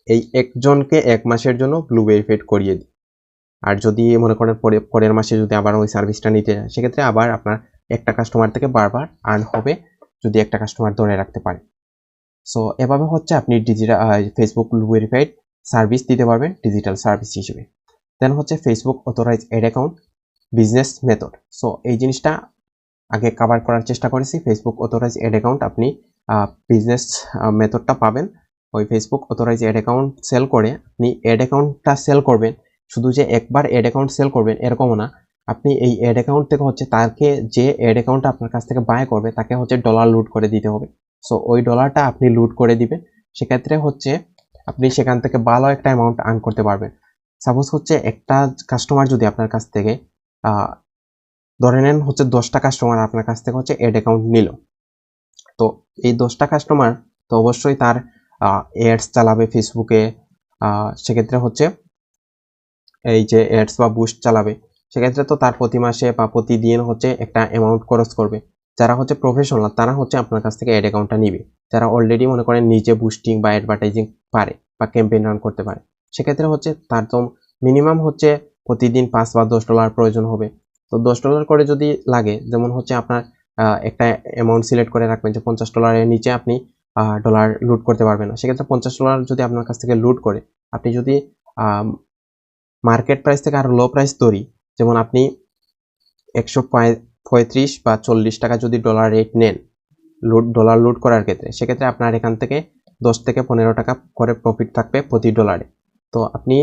এই একজনকে 1 মাসের জন্য ব্লু ভেরিফাইড করিয়ে দিই। আর যদি মনে করেন পরের মাসে যদি আবার ওই সার্ভিসটা নিতে চান, সেক্ষেত্রে আবার আপনার একটা কাস্টমার থেকে বারবার আর্ন হবে, যদি একটা কাস্টমার ধরে রাখতে পারে। সো এভাবে হচ্ছে আপনি digital Facebook blue verified service দিতে পারবেন ডিজিটাল সার্ভিস হিসেবে। দেন হচ্ছে Facebook authorize ad account business method. So এই জিনিসটা আগে কভার করার চেষ্টা করেছি। ফেসবুক অথরাইজ অ্যাড অ্যাকাউন্ট আপনি বিজনেস মেথডটা পাবেন। ওই Facebook authorize ad account sell করে আপনি অ্যাড অ্যাকাউন্টটা সেল করবেন। শুধু যে একবার অ্যাড অ্যাকাউন্ট সেল করবেন এরকমও না, আপনি এই অ্যাড অ্যাকাউন্ট থেকে হচ্ছে তাকে, যে অ্যাড অ্যাকাউন্টটা আপনার কাছ থেকে বাই করবে, তাকে হচ্ছে ডলার লুট করে দিতে হবে। সো ওই ডলারটা আপনি লুট করে দিবেন, সেক্ষেত্রে হচ্ছে আপনি সেখান থেকে ভালো একটা অ্যামাউন্ট আর্ন করতে পারবেন। সাপোজ হচ্ছে একটা কাস্টমার যদি আপনার কাছ থেকে ধরে নেন হচ্ছে 10টা কাস্টমার আপনার কাছ থেকে হচ্ছে অ্যাড অ্যাকাউন্ট নিল, তো এই 10টা কাস্টমার তো অবশ্যই তার অ্যাডস চালাবে ফেসবুকে, সেক্ষেত্রে হচ্ছে এই যে অ্যাডস বা বুস্ট চালাবে, সেক্ষেত্রে তো তার প্রতি মাসে বা প্রতিদিন হচ্ছে একটা অ্যামাউন্ট খরচ করবে। যারা হচ্ছে প্রফেশনাল তারা হচ্ছে আপনার কাছ থেকে অ্যাড অ্যাকাউন্টটা নিবে, যারা অলরেডি মনে করেন নিজে বুস্টিং বা অ্যাডভার্টাইজিং পারে বা ক্যাম্পেইন রান করতে পারে, সেক্ষেত্রে হচ্ছে তার তো মিনিমাম হচ্ছে প্রতিদিন $5 বা $10 প্রয়োজন হবে। তো $10 করে যদি লাগে, যেমন হচ্ছে আপনার একটা অ্যামাউন্ট সিলেক্ট করে রাখবেন যে $50 নিচে আপনি ডলার লুট করতে পারবেন না, সেক্ষেত্রে $50 যদি আপনার কাছ থেকে লুট করে, আপনি যদি মার্কেট প্রাইস থেকে আরো লো প্রাইস ধরি, যেমন আপনি 135 বা 40 টাকা যদি ডলার রেট নেন ডলার লুট করার ক্ষেত্রে, সেক্ষেত্রে আপনার এখান থেকে 10 থেকে 15 টাকা করে প্রফিট থাকবে প্রতি ডলারে। তো আপনি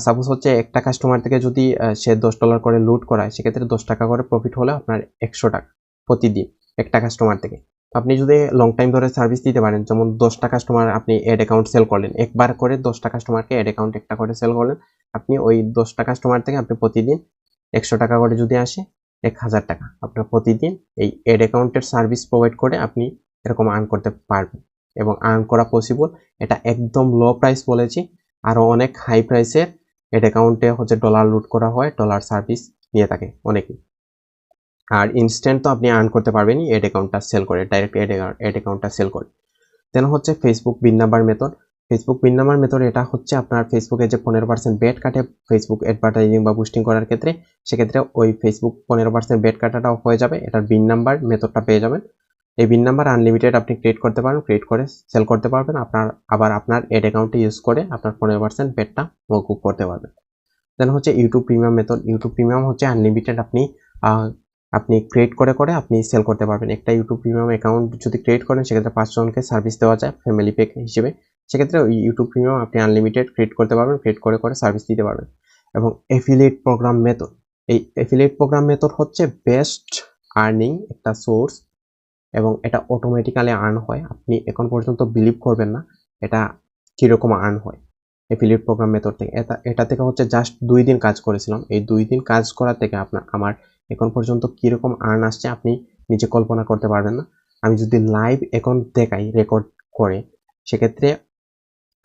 সাপোজ হচ্ছে একটা কাস্টমার থেকে যদি সে $10 করে লুট করায়, সেক্ষেত্রে 10 টাকা করে প্রফিট হলে আপনার 100 টাকা প্রতিদিন একটা কাস্টমার থেকে। আপনি যদি লং টাইম ধরে সার্ভিস দিতে পারেন, যেমন 10টা কাস্টমার আপনি অ্যাড অ্যাকাউন্ট সেল করলেন, একবার করে 10টা কাস্টমারকে অ্যাড অ্যাকাউন্ট একটা করে সেল করলেন, আপনি ওই 10টা কাস্টমার থেকে আপনি প্রতিদিন 100 টাকা করে যদি আসে, 1000 টাকা আপনার প্রতিদিন এই অ্যাড অ্যাকাউন্টের সার্ভিস প্রোভাইড করে আপনি এরকম আর্ন করতে পারবেন, এবং আর্ন করা পসিবল। এটা একদম লো প্রাইস বলেছি, আরো অনেক হাই প্রাইসের অ্যাড অ্যাকাউন্টে হচ্ছে ডলার লুট করা হয়, ডলার সার্ভিস নিয়ে থাকে অনেকেই। আর ইনস্ট্যান্ট তো আপনি আর্ন করতে পারবেনই অ্যাড অ্যাকাউন্টটা সেল করে, ডাইরেক্ট অ্যাড অ্যাকাউন্টটা সেল করে। দেন হচ্ছে Facebook BIN number method. Facebook PIN number method এটা হচ্ছে আপনার ফেসবুকে যে 15% ব্যাট কাটে ফেসবুক অ্যাডভার্টাইজিং বা বুস্টিং করার ক্ষেত্রে, সেক্ষেত্রে ওই ফেসবুক 15% ব্যাট কাটাটাও হয়ে যাবে, এটার পিন নাম্বার মেথডটা পেয়ে যাবেন। এই পিন নাম্বার আনলিমিটেড আপনি ক্রিয়েট করতে পারেন, ক্রিয়েট করে সেল করতে পারবেন, আপনার অ্যাড অ্যাকাউন্টে ইউজ করে আপনার 15% ব্যাটটা মকুব করতে পারবেন। দেন হচ্ছে YouTube premium method. YouTube premium হচ্ছে আনলিমিটেড আপনি ক্রিয়েট করে আপনি সেল করতে পারবেন। একটা ইউটিউব প্রিমিয়াম অ্যাকাউন্ট যদি ক্রিয়েট করেন সেক্ষেত্রে 5 জনকে সার্ভিস দেওয়া যায় ফ্যামিলি প্যাক হিসেবে। সেক্ষেত্রে ওই ইউটিউব প্রিমিয়াম আপনি আনলিমিটেড ক্রিয়েট করতে পারবেন, ক্রিয়েট করে সার্ভিস দিতে পারবেন। এবং এফিলিয়েট প্রোগ্রাম মেথড, এই এফিলিয়েট প্রোগ্রাম মেথড হচ্ছে বেস্ট আর্নিং একটা সোর্স এবং এটা অটোমেটিক্যালি আর্ন হয়। আপনি এখন পর্যন্ত বিলিভ করবেন না এটা কীরকম আর্ন হয় এফিলিয়েট প্রোগ্রাম মেথড থেকে। এটা থেকে হচ্ছে জাস্ট 2 দিন কাজ করেছিলাম, এই 2 দিন কাজ করা থেকে আমার এখন পর্যন্ত কীরকম আর্ন আসছে আপনি নিজে কল্পনা করতে পারবেন না। আমি যদি লাইভ এখন দেখাই রেকর্ড করে, সেক্ষেত্রে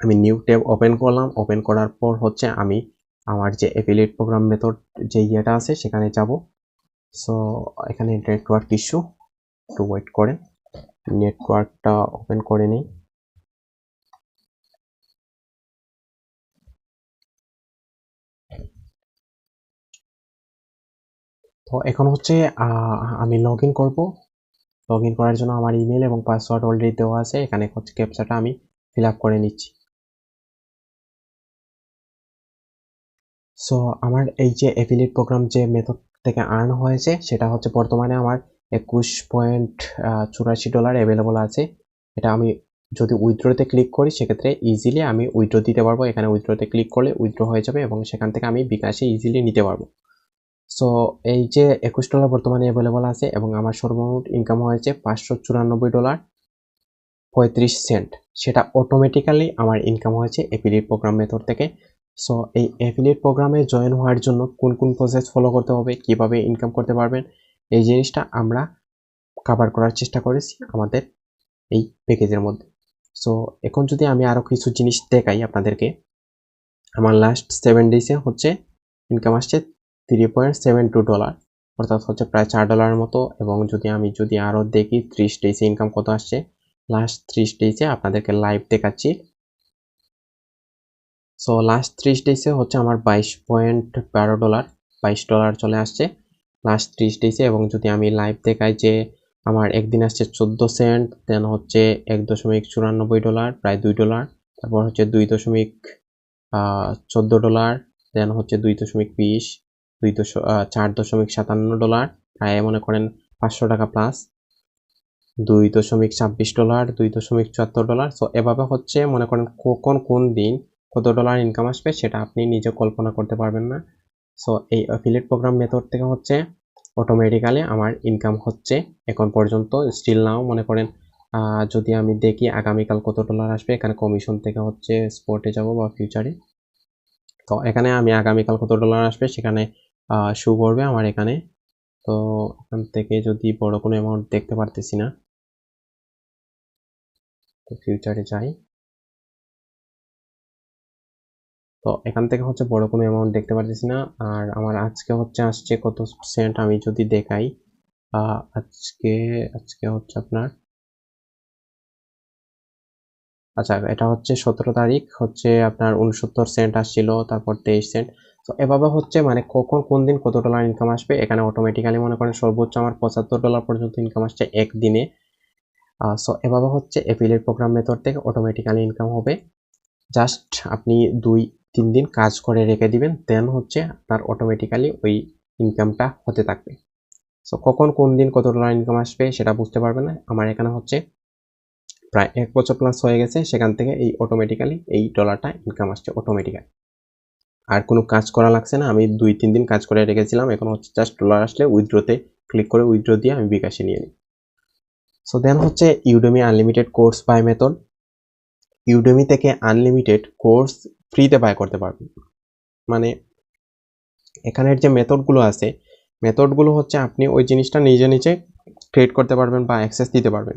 আমি নিউ ট্যাব ওপেন করলাম, ওপেন করার পর হচ্ছে আমি আমার যে এফিলিয়েট প্রোগ্রাম মেথড যে ইয়েটা আছে সেখানে যাব। সো এখানে নেটওয়ার্ক ইস্যু, একটু ওয়েট করে নেটওয়ার্কটা ওপেন করে নিই। তো এখন হচ্ছে আমি লগ ইন করবো। লগ ইন করার জন্য আমার ইমেল এবং পাসওয়ার্ড অলরেডি দেওয়া আছে, এখানে হচ্ছে ক্যাপচাটা আমি ফিল আপ করে নিচ্ছি। সো আমার এই যে এফিলিয়েট প্রোগ্রাম যে মেথড থেকে আর্ন হয়েছে সেটা হচ্ছে বর্তমানে আমার $21.84 অ্যাভেলেবল আছে। এটা আমি যদি উইথড্রোতে ক্লিক করি সেক্ষেত্রে ইজিলি আমি উইথড্রো দিতে পারবো। এখানে উইথড্রোতে ক্লিক করলে উইথড্রো হয়ে যাবে এবং সেখান থেকে আমি বিকাশে ইজিলি নিতে পারবো। সো এই যে $21 বর্তমানে অ্যাভেলেবল আছে এবং আমার সর্বমোট ইনকাম হয়েছে $594.35, সেটা অটোমেটিক্যালি আমার ইনকাম হয়েছে এফিলিয়েট প্রোগ্রাম মেথড থেকে। সো এই এফিলিয়েট প্রোগ্রামে জয়েন হওয়ার জন্য কোন কোন প্রসেস ফলো করতে হবে, কিভাবে ইনকাম করতে পারবেন, এই জিনিসটা আমরা কভার করার চেষ্টা করেছি আমাদের এই প্যাকেজের মধ্যে। সো এখন যদি আমি আরও কিছু জিনিস দেখাই আপনাদেরকে, আমার লাস্ট 7 ডেজে হচ্ছে ইনকাম আসছে $3.72, অর্থাৎ হচ্ছে প্রায় $4 মতো। এবং যদি আরও দেখি 30 ডেজে ইনকাম কত আসছে, লাস্ট 30 ডেজে আপনাদেরকে লাইভ দেখাচ্ছি। সো লাস্ট 30 ডেজে হচ্ছে আমার $22 চলে আসছে লাস্ট 30 ডেজে। এবং যদি আমি লাইভ দেখাই যে আমার একদিন আসছে 14 সেন্ট, দেন হচ্ছে $1.94, প্রায় $2, তারপর হচ্ছে $2.14, দেন হচ্ছে $2.20, $4.57, প্রায় মনে করেন $500 প্লাস, $2.26, $2.74। সো এভাবে হচ্ছে মনে করেন কখন কোন দিন কত ডলার ইনকাম আসবে সেটা আপনি নিজে কল্পনা করতে পারবেন না। সো এই অ্যাফিলিয়েট প্রোগ্রাম মেথড থেকে হচ্ছে অটোমেটিক্যালি আমার ইনকাম হচ্ছে এখন পর্যন্ত স্টিল নাও। মনে করেন যদি আমি দেখি আগামীকাল কত ডলার আসবে, এখানে কমিশন থেকে হচ্ছে স্পটে যাব বা ফিউচারে। তো এখানে আমি আগামীকাল কত ডলার আসবে সেখানে শো করবে আমার এখানে। তো এখান থেকে যদি বড় কোনো অ্যামাউন্ট দেখতে পারতেছি না, তো ফিউচারে যাই। তো এখান থেকে হচ্ছে বড় কোনো অ্যামাউন্ট দেখতে পারতেছি না। আর আমার আজকে হচ্ছে আসছে কত সেন্ট আমি যদি দেখাই, আজকে হচ্ছে আপনার আচ্ছা এটা হচ্ছে 17 তারিখ, হচ্ছে আপনার 69 সেন্ট আসছিল, তারপর 23 সেন্ট। তো এভাবে হচ্ছে মানে কখন কোন দিন কত ডলার ইনকাম আসবে এখানে অটোমেটিক্যালি মনে করেন সর্বোচ্চ আমার $75 পর্যন্ত ইনকাম আসছে একদিনে। সো এভাবে হচ্ছে এফিলিয়েট প্রোগ্রাম মেথড থেকে অটোমেটিক্যালি ইনকাম হবে। জাস্ট আপনি 2-3 দিন কাজ করে রেখে দিবেন, দেন হচ্ছে আপনার অটোমেটিক্যালি ওই ইনকামটা হতে থাকবে। সো কখন কোন দিন কত ডলার ইনকাম আসবে সেটা বুঝতে পারবেন না। আমার এখানে হচ্ছে প্রায় 1 বছর প্লাস হয়ে গেছে, সেখান থেকে এই অটোমেটিক্যালি এই ডলারটা ইনকাম আসছে অটোমেটিক্যালি, আর কোনো কাজ করা লাগছে না। আমি 2-3 দিন কাজ করে রেখেছিলাম, এখন হচ্ছে জাস্ট ডলার আসলে উইথড্রোতে ক্লিক করে উইথড্রো দিয়ে আমি বিকাশে নিয়ে নিই। সো দেন হচ্ছে Udemy unlimited course buy method. Udemy থেকে আনলিমিটেড কোর্স ফ্রিতে বাই করতে পারবেন। মানে এখানের যে মেথডগুলো আছে, মেথডগুলো হচ্ছে আপনি ওই জিনিসটা নিজে নিজে ক্রিয়েট করতে পারবেন বা অ্যাক্সেস দিতে পারবেন।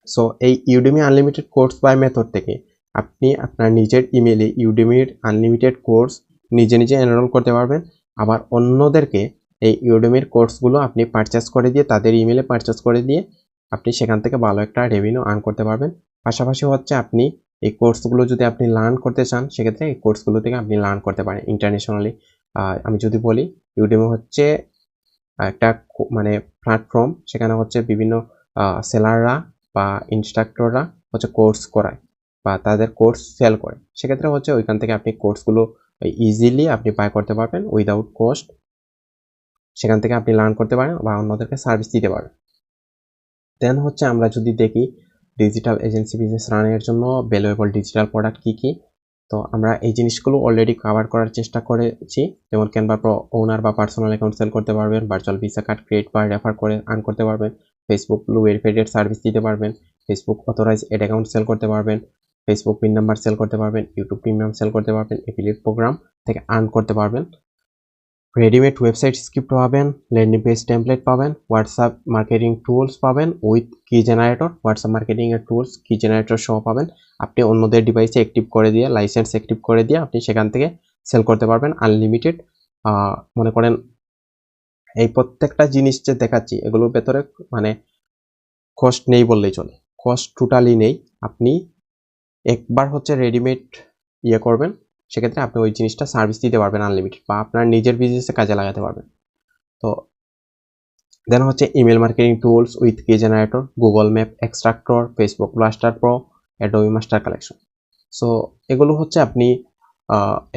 সো এই Udemy unlimited course buy method থেকে আপনি আপনার নিজের ইমেলে ইউডেমির আনলিমিটেড কোর্স নিজে নিজে এনরোল করতে পারবেন। আবার অন্যদেরকে এই ইউডেমির কোর্সগুলো আপনি পারচেস করে দিয়ে তাদের ইমেলে পারচেস করে দিয়ে আপনি সেখান থেকে ভালো একটা রেভিনিউ আর্ন করতে পারবেন। পাশাপাশি হচ্ছে আপনি এই কোর্সগুলো যদি আপনি লার্ন করতে চান সেক্ষেত্রে এই কোর্সগুলো থেকে আপনি লার্ন করতে পারেন ইন্টারন্যাশনালি। আমি যদি বলি ইউডেমি হচ্ছে একটা মানে প্ল্যাটফর্ম, সেখানে হচ্ছে বিভিন্ন সেলাররা বা ইনস্ট্রাক্টররা হচ্ছে কোর্স করায় বা তাদের কোর্স সেল করে। সেক্ষেত্রে হচ্ছে ওইখান থেকে আপনি কোর্সগুলো ইজিলি আপনি বাই করতে পারবেন উইদাউট কস্ট। সেখান থেকে আপনি লার্ন করতে পারেন বা অন্যদেরকে সার্ভিস দিতে পারেন। দেন হচ্ছে আমরা যদি দেখি ডিজিটাল এজেন্সি বিজনেস রানের জন্য ভ্যালুয়েবল ডিজিটাল প্রোডাক্ট কী কী, তো আমরা এই জিনিসগুলো অলরেডি কভার করার চেষ্টা করেছি। যেমন ক্যানভা প্রো ওনার বা পার্সোনাল অ্যাকাউন্ট সেল করতে পারবেন, ভার্চুয়াল ভিসা কার্ড ক্রিয়েট বা রেফার করে আর্ন করতে পারবেন, ফেসবুক ব্লু ভেরিফাইড সার্ভিস দিতে পারবেন, Facebook authorize ad account sell করতে পারবেন, ফেসবুক পিন নাম্বার সেল করতে পারবেন, ইউটিউব প্রিমিয়াম সেল করতে পারবেন, এফিলিয়েট প্রোগ্রাম থেকে আর্ন করতে পারবেন, রেডিমেড ওয়েবসাইট স্ক্রিপ্ট পাবেন, ল্যান্ডিং পেজ টেমপ্লেট পাবেন, হোয়াটসঅ্যাপ মার্কেটিং টুলস পাবেন উইথ কি জেনারেটর, হোয়াটসঅ্যাপ মার্কেটিং এর টুলস কি জেনারেটর সহ পাবেন। আপনি অন্যদের ডিভাইসে অ্যাক্টিভ করে দিয়ে লাইসেন্স অ্যাক্টিভ করে দিয়ে আপনি সেখান থেকে সেল করতে পারবেন আনলিমিটেড। মনে করেন এই প্রত্যেকটা জিনিস যে দেখাচ্ছি এগুলোর ভেতরে মানে কস্ট নেই বললেই চলে, কস্ট টোটালি নেই। আপনি একবার হচ্ছে রেডিমেড করবেন, সেক্ষেত্রে আপনি ওই জিনিসটা সার্ভিস দিতে পারবেন আনলিমিটেড বা আপনার নিজের বিজনেসে কাজে লাগাতে পারবেন। তো দেন হচ্ছে ইমেল মার্কেটিং টুলস উইথ কি generator, Google map extractor, Facebook blaster pro, Adobe master collection. So এগুলো হচ্ছে আপনি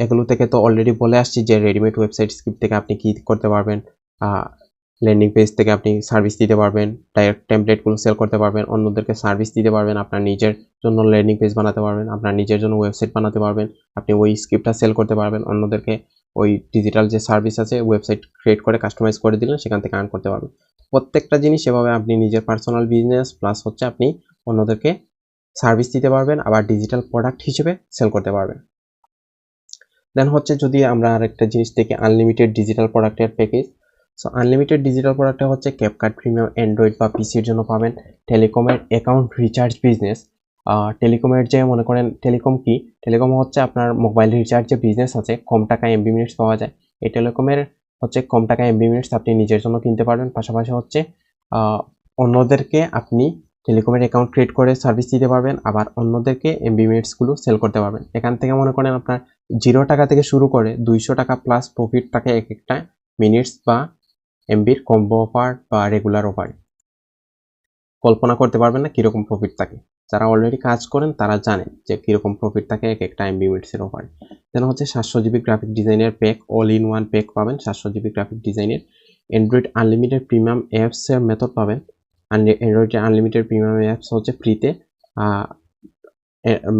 এগুলো থেকে তো অলরেডি বলে আসছি যে রেডিমেড ওয়েবসাইট স্ক্রিপ্ট থেকে আপনি কি করতে পারবেন, ল্যান্ডিং পেজ থেকে আপনি সার্ভিস দিতে পারবেন, ডাইরেক্ট টেমপ্লেটগুলো সেল করতে পারবেন, অন্যদেরকে সার্ভিস দিতে পারবেন, আপনার নিজের জন্য ল্যান্ডিং পেজ বানাতে পারবেন, আপনার নিজের জন্য ওয়েবসাইট বানাতে পারবেন, আপনি ওই স্ক্রিপ্টটা সেল করতে পারবেন, অন্যদেরকে ওই ডিজিটাল যে সার্ভিস আছে ওয়েবসাইট ক্রিয়েট করে কাস্টমাইজ করে দিলেন সেখান থেকে আর্ন করতে পারবেন। প্রত্যেকটা জিনিস এভাবে আপনি নিজের পার্সোনাল বিজনেস প্লাস হচ্ছে আপনি অন্যদেরকে সার্ভিস দিতে পারবেন, আবার ডিজিটাল প্রোডাক্ট হিসেবে সেল করতে পারবেন। দেন হচ্ছে যদি আমরা আরেকটা জিনিস দেখি আনলিমিটেড ডিজিটাল প্রোডাক্টের প্যাকেজ। সো আনলিমিটেড ডিজিটাল প্রোডাক্টে হচ্ছে ক্যাপকাট প্রিমিয়াম অ্যান্ড্রয়েড বা পিসির জন্য পাবেন, টেলিকমের অ্যাকাউন্ট রিচার্জ বিজনেস। টেলিকমের যে মনে করেন টেলিকম কি, টেলিকম হচ্ছে আপনার মোবাইল রিচার্জ যে বিজনেস আছে, কম টাকায় এমবি মিনিটস পাওয়া যায়। এই টেলিকমের হচ্ছে কম টাকায় এমবি মিনিটস আপনি নিজের জন্য কিনতে পারবেন, পাশাপাশি হচ্ছে অন্যদেরকে আপনি টেলিকমের অ্যাকাউন্ট ক্রিয়েট করে সার্ভিস দিতে পারবেন, আবার অন্যদেরকে এমবি মিনিটসগুলো সেল করতে পারবেন। এখান থেকে মনে করেন আপনার 0 টাকা থেকে শুরু করে 200 টাকা প্লাস প্রফিট থাকে এক একটা মিনিটস বা এমবির কম্বো অফার বা রেগুলার অফার। কল্পনা করতে পারবেন না কীরকম প্রফিট থাকে, যারা অলরেডি কাজ করেন তারা জানেন যে কীরকম প্রফিট থাকে এক একটা এমবি মিনিটসের অফার। দেন হচ্ছে 700 জিবি গ্রাফিক ডিজাইনের pack, all in one pack পাবেন 700 জিবি গ্রাফিক ডিজাইনের। অ্যান্ড্রয়েড আনলিমিটেড প্রিমিয়াম অ্যাপসের মেথড পাবেন। অ্যান্ড্রয়েডে আনলিমিটেড প্রিমিয়াম অ্যাপস হচ্ছে ফ্রিতে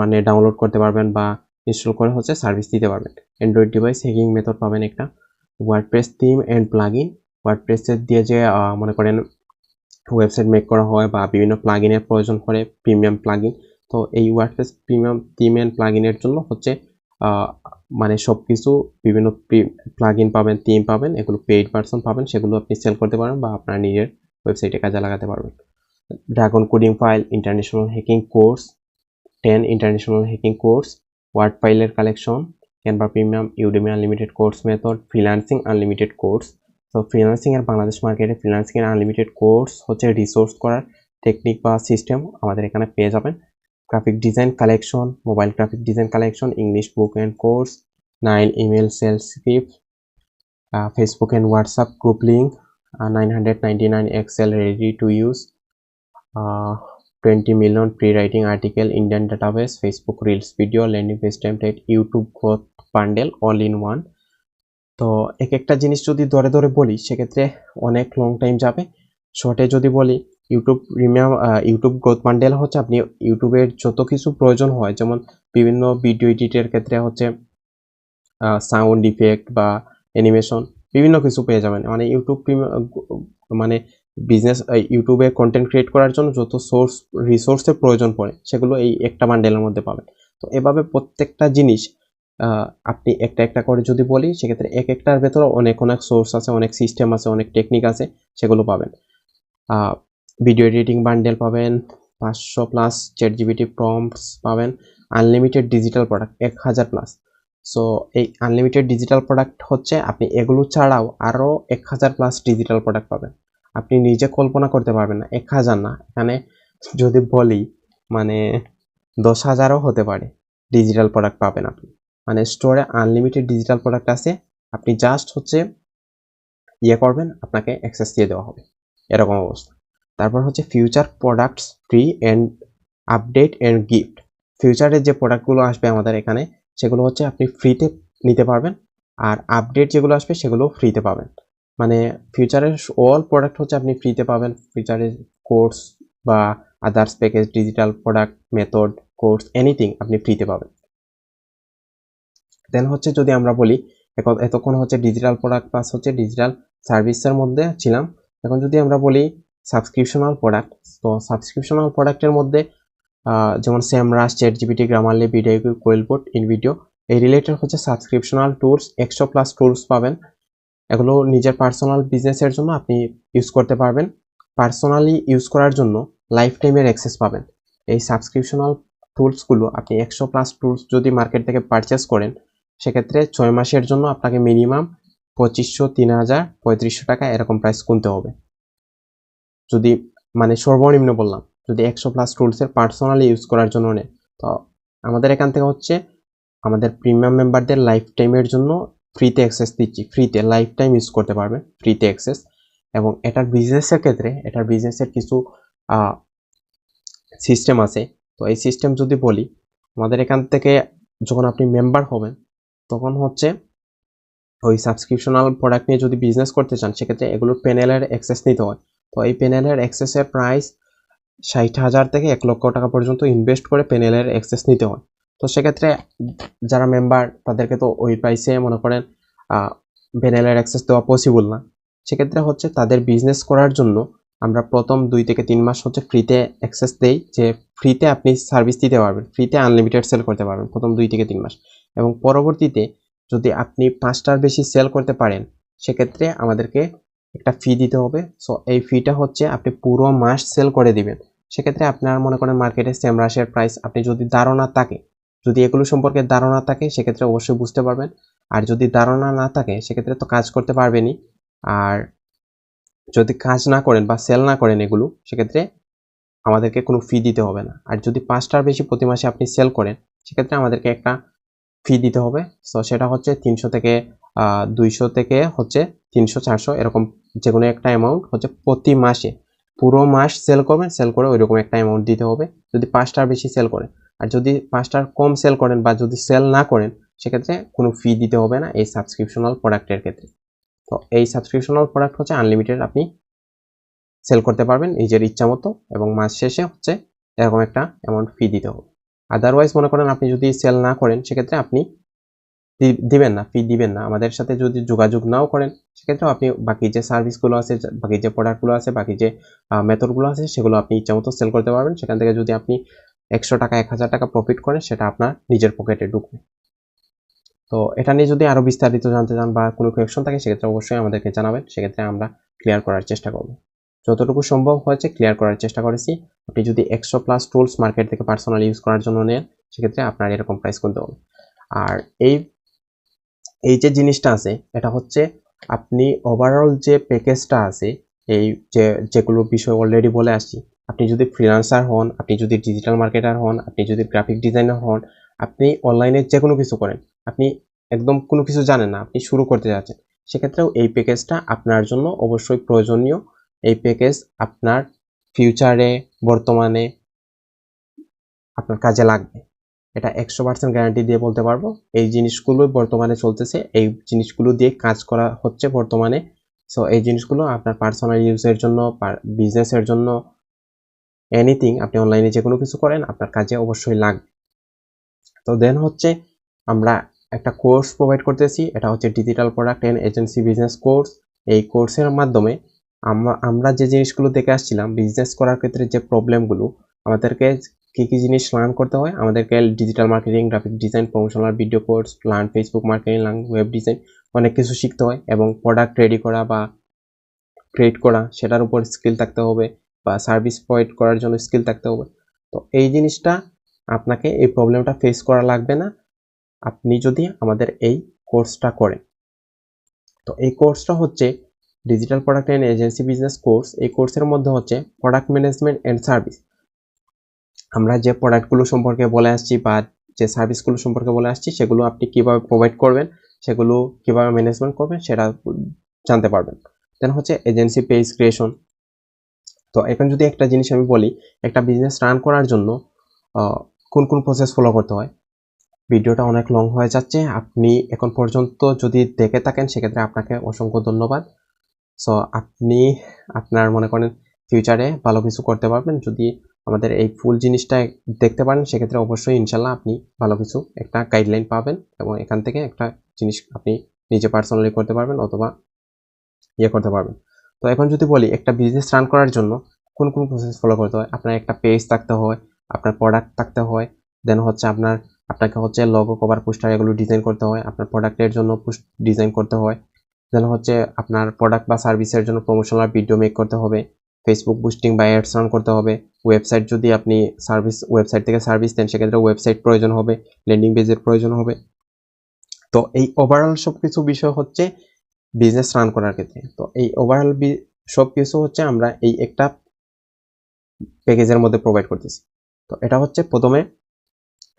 মানে ডাউনলোড করতে পারবেন বা ইনস্টল করে হচ্ছে সার্ভিস দিতে পারবেন। অ্যান্ড্রয়েড ডিভাইস হ্যাকিং মেথড পাবেন একটা। ওয়ার্ডপ্রেস থিম অ্যান্ড প্লাগইন, ওয়ার্ডপ্রেসের দিয়ে যে মনে করেন ওয়েবসাইট মেক করা হয় বা বিভিন্ন প্লাগইনের প্রয়োজন পড়ে, প্রিমিয়াম প্লাগইন। তো এই ওয়ার্ডপ্রেস প্রিমিয়াম থিম অ্যান্ড প্লাগইনের জন্য হচ্ছে মানে সব কিছু বিভিন্ন প্লাগইন পাবেন, থিম পাবেন, এগুলো পেইড ভার্সন পাবেন, সেগুলো আপনি সেল করতে পারেন বা আপনার নিজের ওয়েবসাইটে কাজে লাগাতে পারবেন। Dragon coding file, international hacking course 10 international hacking course, word ফাইলের collection, Canva premium, Udemy unlimited course method, freelancing unlimited course. তো ফ্রিল্যান্সিং এর বাংলাদেশ মার্কেটে ফ্রিল্যান্সিং এর আনলিমিটেড কোর্স হচ্ছে রিসোর্স করার টেকনিক বা সিস্টেম আমাদের এখানে পেয়ে যাবেন। Graphic design collection, mobile graphic design collection, English book and course, 9 email sales script, Facebook and WhatsApp group link, 999 Excel ready to use, 20 million pre-writing article, Indian database, Facebook Reels video, landing page template, YouTube growth bundle, all in one। তো এক একটা জিনিস যদি ধরে ধরে বলি সেক্ষেত্রে অনেক লং টাইম যাবে। শর্টে যদি বলি YouTube premium, YouTube growth bundle হচ্ছে আপনি ইউটিউবের যত কিছু প্রয়োজন হয়, যেমন বিভিন্ন ভিডিও এডিটের ক্ষেত্রে হচ্ছে সাউন্ড ইফেক্ট বা অ্যানিমেশন বিভিন্ন কিছু পেয়ে যাবেন। মানে ইউটিউব মানে বিজনেস ইউটিউবে কন্টেন্ট ক্রিয়েট করার জন্য যত রিসোর্সের প্রয়োজন পড়ে সেগুলো এই একটা বান্ডেলের মধ্যে পাবেন। তো এভাবে প্রত্যেকটা জিনিস আপনি একটা একটা করে যদি বলি সেক্ষেত্রে এক একটার ভেতরে অনেক অনেক সোর্স আছে, অনেক সিস্টেম আছে, অনেক টেকনিক আছে, সেগুলো পাবেন। ভিডিও এডিটিং বান্ডেল পাবেন 500 প্লাস, ChatGPT প্রম্পটস পাবেন, unlimited digital product 1000 plus. So এই আনলিমিটেড ডিজিটাল প্রোডাক্ট হচ্ছে আপনি এগুলো ছাড়াও আরও 1000 প্লাস ডিজিটাল প্রোডাক্ট পাবেন। আপনি নিজে কল্পনা করতে পারবেন না, 1000 না, এখানে যদি বলি মানে 10,000ও হতে পারে ডিজিটাল প্রোডাক্ট পাবেন আপনি। মানে স্টোরে আনলিমিটেড ডিজিটাল প্রোডাক্ট আছে, আপনি জাস্ট হচ্ছে ইয়ে করবেন, আপনাকে অ্যাক্সেস দিয়ে দেওয়া হবে, এরকম অবস্থা। তারপর হচ্ছে future products free and update and gift. ফিউচারের যে প্রোডাক্টগুলো আসবে আমাদের এখানে, সেগুলো হচ্ছে আপনি ফ্রিতে নিতে পারবেন, আর আপডেট যেগুলো আসবে সেগুলো ফ্রিতে পাবেন। মানে ফিউচারের অল প্রোডাক্ট হচ্ছে আপনি ফ্রিতে পাবেন। ফিউচারের কোর্স বা others package, digital product, method, course, anything আপনি ফ্রিতে পাবেন। দেন হচ্ছে যদি আমরা বলি, এখন এতক্ষণ হচ্ছে ডিজিটাল প্রোডাক্ট প্লাস হচ্ছে ডিজিটাল সার্ভিসের মধ্যে ছিলাম। এখন যদি আমরা বলি সাবস্ক্রিপশনাল প্রোডাক্ট, তো সাবস্ক্রিপশনাল প্রোডাক্টের মধ্যে যেমন SEMrush, ChatGPT, Grammarly, Vidaiku, Coilbot, InVideo, এই রিলেটেড হচ্ছে সাবস্ক্রিপশনাল টুলস 100+ টুলস পাবেন। এগুলো নিজের পার্সোনাল বিজনেসের জন্য আপনি ইউজ করতে পারবেন। পার্সোনালি ইউজ করার জন্য লাইফ টাইমের অ্যাক্সেস পাবেন। এই সাবস্ক্রিপশনাল টুলসগুলো আপনি 100+ টুলস যদি মার্কেট থেকে পারচেস করেন, সেক্ষেত্রে 6 মাসের জন্য আপনাকে মিনিমাম 2500, 3000, 3500 টাকা এরকম প্রাইস গুনতে হবে। যদি মানে সর্বনিম্ন বললাম, যদি 100+ টুলসের পার্সোনালি ইউজ করার জন্য নেন। তো আমাদের এখান থেকে হচ্ছে আমাদের প্রিমিয়াম মেম্বারদের লাইফ টাইমের জন্য ফ্রিতে অ্যাক্সেস দিচ্ছি, ফ্রিতে লাইফ টাইম ইউজ করতে পারবে, ফ্রিতে অ্যাক্সেস। এবং এটার বিজনেসের ক্ষেত্রে এটার বিজনেসের কিছু সিস্টেম আছে। তো এই সিস্টেম যদি বলি, আমাদের এখান থেকে যখন আপনি মেম্বার হবেন, তখন হচ্ছে ওই সাবস্ক্রিপশনাল প্রোডাক্ট নিয়ে যদি বিজনেস করতে চান, সেক্ষেত্রে এগুলোর প্যানেলের অ্যাক্সেস নিতে হয়। তো এই প্যানেলের অ্যাক্সেসের প্রাইস 60,000 থেকে 1 লক্ষ টাকা পর্যন্ত ইনভেস্ট করে প্যানেলের অ্যাক্সেস নিতে হয়। তো সেক্ষেত্রে যারা মেম্বার, তাদেরকে তো ওই প্রাইসে মনে করেন প্যানেলের অ্যাক্সেস দেওয়া পসিবল না। সেক্ষেত্রে হচ্ছে তাদের বিজনেস করার জন্য আমরা প্রথম 2 থেকে 3 মাস হচ্ছে ফ্রিতে অ্যাক্সেস দেই, যে ফ্রিতে আপনি সার্ভিস দিতে পারবেন, ফ্রিতে আনলিমিটেড সেল করতে পারবেন প্রথম 2 থেকে 3 মাস। এবং পরবর্তীতে যদি আপনি 5টার বেশি সেল করতে পারেন, সেক্ষেত্রে আমাদেরকে একটা ফি দিতে হবে। সো এই ফিটা হচ্ছে আপনি পুরো মাস সেল করে দিবেন। সেক্ষেত্রে আপনার মনে করেন মার্কেটে SEMrush'ের প্রাইস, আপনি যদি ধারণা থাকে, যদি এগুলো সম্পর্কে ধারণা থাকে, সেক্ষেত্রে অবশ্যই বুঝতে পারবেন। আর যদি ধারণা না থাকে, সেক্ষেত্রে তো কাজ করতে পারবেনই। আর যদি কাজ না করেন বা সেল না করেন এগুলো, সেক্ষেত্রে আমাদেরকে কোনো ফি দিতে হবে না। আর যদি 5টার বেশি প্রতি মাসে আপনি সেল করেন, সেক্ষেত্রে আমাদেরকে একটা ফি দিতে হবে। সো সেটা হচ্ছে 300 থেকে 200 থেকে হচ্ছে 300, 400 এরকম যে কোনো একটা অ্যামাউন্ট হচ্ছে প্রতি মাসে। পুরো মাস সেল করবেন, সেল করে ওইরকম একটা অ্যামাউন্ট দিতে হবে যদি 5টার বেশি সেল করেন। আর যদি 5টার কম সেল করেন বা যদি সেল না করেন, সেক্ষেত্রে কোনো ফি দিতে হবে না এই সাবস্ক্রিপশনাল প্রোডাক্টের ক্ষেত্রে। তো এই সাবস্ক্রিপশনাল প্রোডাক্ট হচ্ছে আনলিমিটেড আপনি সেল করতে পারবেন নিজের ইচ্ছা মতো, এবং মাস শেষে হচ্ছে এরকম একটা অ্যামাউন্ট ফি দিতে হবে। আদারওয়াইজ মনে করেন আপনি যদি সেল না করেন, সেক্ষেত্রে আপনি দিবেন না, ফি দিবেন না। আমাদের সাথে যদি যোগাযোগ নাও করেন, সেক্ষেত্রেও আপনি বাকি যে সার্ভিসগুলো আছে, বাকি যে প্রোডাক্টগুলো আছে, বাকি যে মেথডগুলো আছে, সেগুলো আপনি ইচ্ছামতো সেল করতে পারবেন। সেখান থেকে যদি আপনি 100 টাকা, 1000 টাকা প্রফিট করেন, সেটা আপনার নিজের পকেটে ঢুকবে। তো এটা নিয়ে যদি আরো বিস্তারিত জানতে চান বা কোনো কোয়েকশন থাকে, সেক্ষেত্রে অবশ্যই আমাদেরকে জানাবেন। সেক্ষেত্রে আমরা ক্লিয়ার করার চেষ্টা করব। যতটুকু সম্ভব হয়েছে ক্লিয়ার করার চেষ্টা করেছি। আপনি যদি 100+ টুলস মার্কেট থেকে পার্সোনালি ইউজ করার জন্য নেন, সেক্ষেত্রে আপনার এরকম প্রাইস করতে হবে। আর এই যে জিনিসটা আছে, এটা হচ্ছে আপনি ওভারঅল যে প্যাকেজটা আছে, এই যেগুলো বিষয় অলরেডি বলে আসছি, আপনি যদি ফ্রিল্যান্সার হন, আপনি যদি ডিজিটাল মার্কেটার হন, আপনি যদি গ্রাফিক ডিজাইনার হন, আপনি অনলাইনে যে কোনো কিছু করেন, আপনি একদম কোনো কিছু জানেন না, আপনি শুরু করতে যাচ্ছেন, সেক্ষেত্রেও এই প্যাকেজটা আপনার জন্য অবশ্যই প্রয়োজনীয়। এই প্যাকেজ আপনার ফিউচারে, বর্তমানে আপনার কাজে লাগবে। এটা 100% গ্যারান্টি দিয়ে বলতে পারবো। এই জিনিসগুলো বর্তমানে চলতেছে, এই জিনিসগুলো দিয়ে কাজ করা হচ্ছে বর্তমানে। সো এই জিনিসগুলো আপনার পার্সোনাল ইউজের জন্য, বিজনেসের জন্য, এনিথিং আপনি অনলাইনে যে কোনো কিছু করেন, আপনার কাজে অবশ্যই লাগবে। তো দেন হচ্ছে আমরা একটা কোর্স প্রোভাইড করতেছি, এটা হচ্ছে digital product and agency business course. এই কোর্সের মাধ্যমে আমরা যে জিনিসগুলো দেখে আসছিলাম, বিজনেস করার ক্ষেত্রে যে প্রবলেমগুলো, আমাদেরকে কি কি জিনিস লার্ন করতে হয়, আমাদেরকে digital marketing, graphic design, promotional video course, learn Facebook marketing, learn web design, অনেক কিছু শিখতে হয়। এবং প্রোডাক্ট রেডি করা বা ক্রিয়েট করা, সেটার উপর স্কিল থাকতে হবে, বা সার্ভিস প্রোভাইড করার জন্য স্কিল থাকতে হবে। তো এই জিনিসটা আপনাকে, এই প্রবলেমটা ফেস করা লাগবে না আপনি যদি আমাদের এই কোর্সটা করেন। তো এই কোর্সটা হচ্ছে digital product and agency business course. এই কোর্সের মধ্যে হচ্ছে প্রোডাক্ট ম্যানেজমেন্ট এন্ড সার্ভিস। আমরা যে প্রোডাক্টগুলো সম্পর্কে বলে আসছি বা যে সার্ভিসগুলো সম্পর্কে বলে আসছি সেগুলো আপনি কিভাবে প্রোভাইড করবেন, সেগুলো কিভাবে ম্যানেজমেন্ট করবেন সেটা জানতে পারবেন। দেন হচ্ছে এজেন্সি পেজ ক্রিয়েশন। তো এখন যদি একটা জিনিস আমি বলি, একটা বিজনেস রান করার জন্য কোন কোন প্রসেস ফলো করতে হয়। ভিডিওটা অনেক লং হয়ে যাচ্ছে, আপনি এখন পর্যন্ত যদি দেখে থাকেন সেক্ষেত্রে আপনাকে অসংখ্য ধন্যবাদ। সো আপনি আপনার মনে করেন ফিউচারে ভালো কিছু করতে পারবেন যদি আমাদের এই ফুল জিনিসটা দেখতে পারেন, সেক্ষেত্রে অবশ্যই ইনশাল্লাহ আপনি ভালো কিছু একটা গাইডলাইন পাবেন এবং এখান থেকে একটা জিনিস আপনি নিজে পার্সোনালি করতে পারবেন অথবা করতে পারবেন। তো এখন যদি বলি একটা বিজনেস রান করার জন্য কোন কোন প্রসেস ফলো করতে হয়, আপনার একটা পেজ থাকতে হয়, আপনার প্রোডাক্ট থাকতে হয়, দেন হচ্ছে আপনাকে হচ্ছে লোগো, কভার, পোস্টার এগুলো ডিজাইন করতে হয়, আপনার প্রোডাক্টের জন্য ডিজাইন করতে হয়, দেন হচ্ছে আপনার প্রোডাক্ট বা সার্ভিসের জন্য প্রমোশনাল ভিডিও মেক করতে হবে, ফেসবুক বুস্টিং বা অ্যাডস রান করতে হবে, ওয়েবসাইট যদি আপনি ওয়েবসাইট থেকে সার্ভিস দেন সেক্ষেত্রে ওয়েবসাইট প্রয়োজন হবে, ল্যান্ডিং পেজের প্রয়োজন হবে। তো এই ওভারঅল সব কিছু বিষয় হচ্ছে বিজনেস রান করার ক্ষেত্রে। তো এই ওভারঅল সব কিছু হচ্ছে আমরা এই একটা প্যাকেজের মধ্যে প্রোভাইড করতেছি। তো এটা হচ্ছে প্রথমে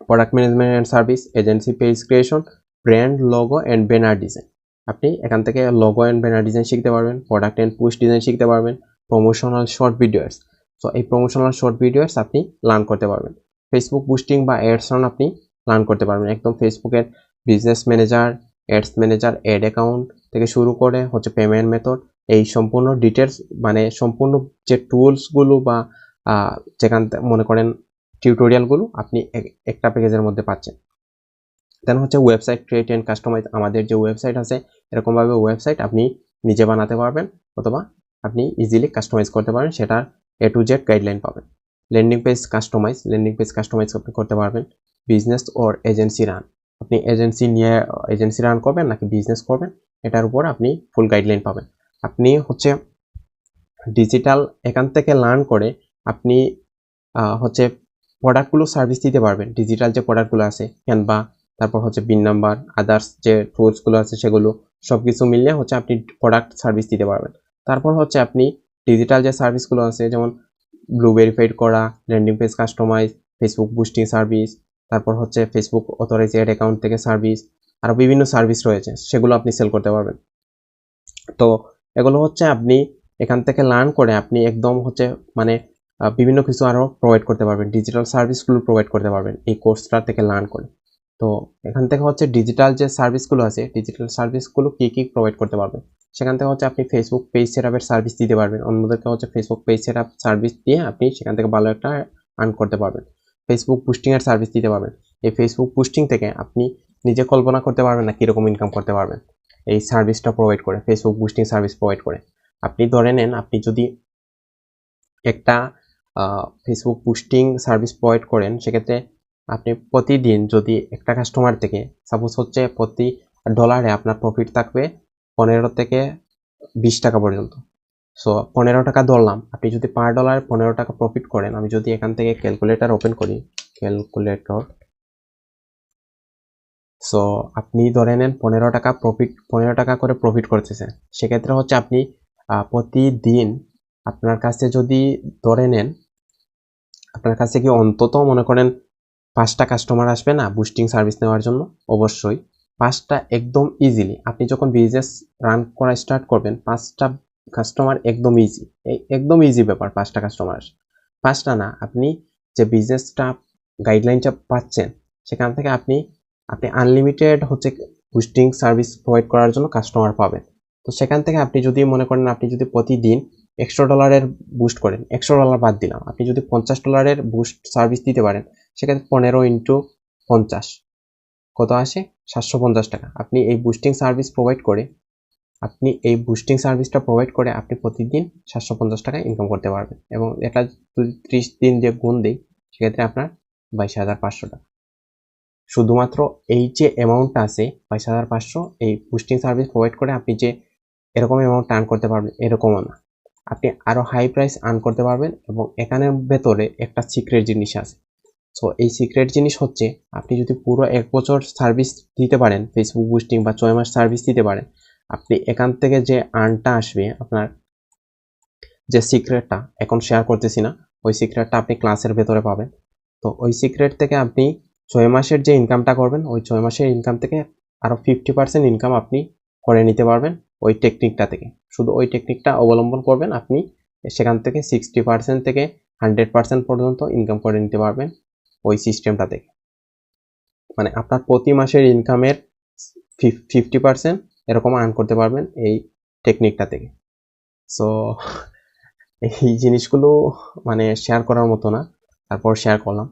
product management and service, agency page creation, brand logo and banner design. আপনি এখান থেকে লোগো অ্যান্ড ব্যানার ডিজাইন শিখতে পারবেন, প্রোডাক্ট অ্যান্ড পোস্ট ডিজাইন শিখতে পারবেন, প্রমোশনাল শর্ট ভিডিওস। তো এই প্রমোশনাল শর্ট ভিডিওস আপনি লার্ন করতে পারবেন, ফেসবুক বুস্টিং বা অ্যাডস রান আপনি লার্ন করতে পারবেন। একদম ফেসবুকের business manager, ads manager, ad account থেকে শুরু করে হচ্ছে পেমেন্ট মেথড, এই সম্পূর্ণ ডিটেলস মানে সম্পূর্ণ যে টুলসগুলো বা যেখান মনে করেন টিউটোরিয়ালগুলো আপনি একটা প্যাকেজের মধ্যে পাচ্ছেন। দেন হচ্ছে ওয়েবসাইট ক্রিয়েট অ্যান্ড কাস্টমাইজ। আমাদের যে ওয়েবসাইট আছে এরকমভাবে ওয়েবসাইট আপনি নিজে বানাতে পারবেন অথবা আপনি ইজিলি কাস্টমাইজ করতে পারেন, সেটার A to Z গাইডলাইন পাবেন। ল্যান্ডিং পেজ কাস্টমাইজ আপনি করতে পারবেন। বিজনেস ওর এজেন্সি রান, আপনি এজেন্সি রান করবেন নাকি বিজনেস করবেন এটার উপর আপনি ফুল গাইডলাইন পাবেন। আপনি হচ্ছে ডিজিটাল এখান থেকে লার্ন করে আপনি হচ্ছে প্রোডাক্টগুলো সার্ভিস দিতে পারবেন। ডিজিটাল যে প্রোডাক্টগুলো আছে ক্যানভা, তারপর হচ্ছে বিন নাম্বার, আদার্স যে টুলসগুলো আছে সেগুলো সব কিছু মিলিয়ে হচ্ছে আপনি প্রোডাক্ট সার্ভিস দিতে পারবেন। তারপর হচ্ছে আপনি ডিজিটাল যে সার্ভিসগুলো আছে যেমন ব্লু ভেরিফাইড করা, landing page customize, Facebook boosting service, তারপর হচ্ছে ফেসবুক অথরাইজ অ্যাড অ্যাকাউন্ট থেকে সার্ভিস, আরও বিভিন্ন সার্ভিস রয়েছে সেগুলো আপনি সেল করতে পারবেন। তো এগুলো হচ্ছে আপনি এখান থেকে লার্ন করে আপনি একদম হচ্ছে মানে বিভিন্ন কিছু আরও প্রোভাইড করতে পারবেন, ডিজিটাল সার্ভিসগুলো প্রোভাইড করতে পারবেন এই কোর্সটা থেকে লার্ন করে। তো এখান থেকে হচ্ছে ডিজিটাল যে সার্ভিসগুলো আছে ডিজিটাল সার্ভিসগুলো কী কী প্রোভাইড করতে পারবেন, সেখান থেকে হচ্ছে আপনি ফেসবুক পেজ সেটআপের সার্ভিস দিতে পারবেন, অন্যদেরকে হচ্ছে ফেসবুক পেজ সেটআপ সার্ভিস দিয়ে আপনি সেখান থেকে ভালো একটা আর্ন করতে পারবেন। ফেসবুক বুস্টিংয়ের সার্ভিস দিতে পারবেন, এই ফেসবুক বুস্টিং থেকে আপনি নিজে কল্পনা করতে পারবেন না কীরকম ইনকাম করতে পারবেন এই সার্ভিসটা প্রোভাইড করে, ফেসবুক বুস্টিং সার্ভিস প্রোভাইড করে। আপনি ধরে নেন আপনি যদি একটা ফেসবুক বুস্টিং সার্ভিস প্রোভাইড করেন, সেক্ষেত্রে আপনি প্রতিদিন যদি একটা কাস্টমার থেকে সাপোজ হচ্ছে প্রতি ডলারে আপনার প্রফিট থাকবে 15 থেকে 20 টাকা পর্যন্ত। সো 15 টাকা ধরলাম, আপনি যদি পার ডলারে 15 টাকা প্রফিট করেন, আমি যদি এখান থেকে ক্যালকুলেটর ওপেন করি, ক্যালকুলেটর, সো আপনি ধরে নেন 15 টাকা করে প্রফিট করতেছেন, সেক্ষেত্রে হচ্ছে আপনি প্রতিদিন আপনার কাছে যদি ধরে নেন আপনার কাছে কি অন্তত মনে করেন 5টা কাস্টমার আসবে না বুস্টিং সার্ভিস নেওয়ার জন্য? অবশ্যই 5টা একদম ইজিলি। আপনি যখন বিজনেস রান করা স্টার্ট করবেন 5টা কাস্টমার একদম ইজি ব্যাপার, 5টা কাস্টমার আসে। 5টা না, আপনি যে বিজনেসটা গাইডলাইনটা পাচ্ছেন সেখান থেকে আপনি আনলিমিটেড হচ্ছে বুস্টিং সার্ভিস প্রোভাইড করার জন্য কাস্টমার পাবেন। তো সেখান থেকে আপনি যদি মনে করেন আপনি যদি প্রতিদিন $100 বুস্ট করেন, $100 বাদ দিলাম, আপনি যদি $50 বুস্ট সার্ভিস দিতে পারেন, সেক্ষেত্রে 15 ইন্টু 50 কত আসে? 750 টাকা। আপনি এই বুস্টিং সার্ভিসটা প্রোভাইড করে আপনি প্রতিদিন 750 টাকা ইনকাম করতে পারবেন এবং এটা যদি 30 দিন দিয়ে গুণ দিই সেক্ষেত্রে আপনার 22,500 টাকা। শুধুমাত্র এই যে অ্যামাউন্টটা আছে 22,500, এই বুস্টিং সার্ভিস প্রোভাইড করে আপনি যে এরকম অ্যামাউন্ট আর্ন করতে পারবেন এরকমও না, আপনি আরও হাই প্রাইস আর্ন করতে পারবেন। এবং এখানের ভেতরে একটা সিক্রেট জিনিস আছে। সো এই সিক্রেট জিনিস হচ্ছে আপনি যদি পুরো 1 বছর সার্ভিস দিতে পারেন ফেসবুক বুস্টিং বা 6 মাস সার্ভিস দিতে পারেন, আপনি এখান থেকে যে আর্নটা আসবে আপনার যে সিক্রেটটা এখন শেয়ার করতেছি না, ওই সিক্রেটটা আপনি ক্লাসের ভেতরে পাবেন। তো ওই সিক্রেট থেকে আপনি 6 মাসের যে ইনকামটা করবেন ওই 6 মাসের ইনকাম থেকে আরও 50% ইনকাম আপনি করে নিতে পারবেন ওই টেকনিকটা থেকে। শুধু ওই টেকনিকটা অবলম্বন করবেন, আপনি সেখান থেকে 60% থেকে 100% পর্যন্ত ইনকাম করে নিতে পারবেন ওই সিস্টেমটা থেকে। মানে আপনার প্রতি মাসের ইনকামের 50% এরকম আর্ন করতে পারবেন এই টেকনিকটা থেকে। সো এই জিনিসগুলো মানে শেয়ার করার মতো না, তারপর শেয়ার করলাম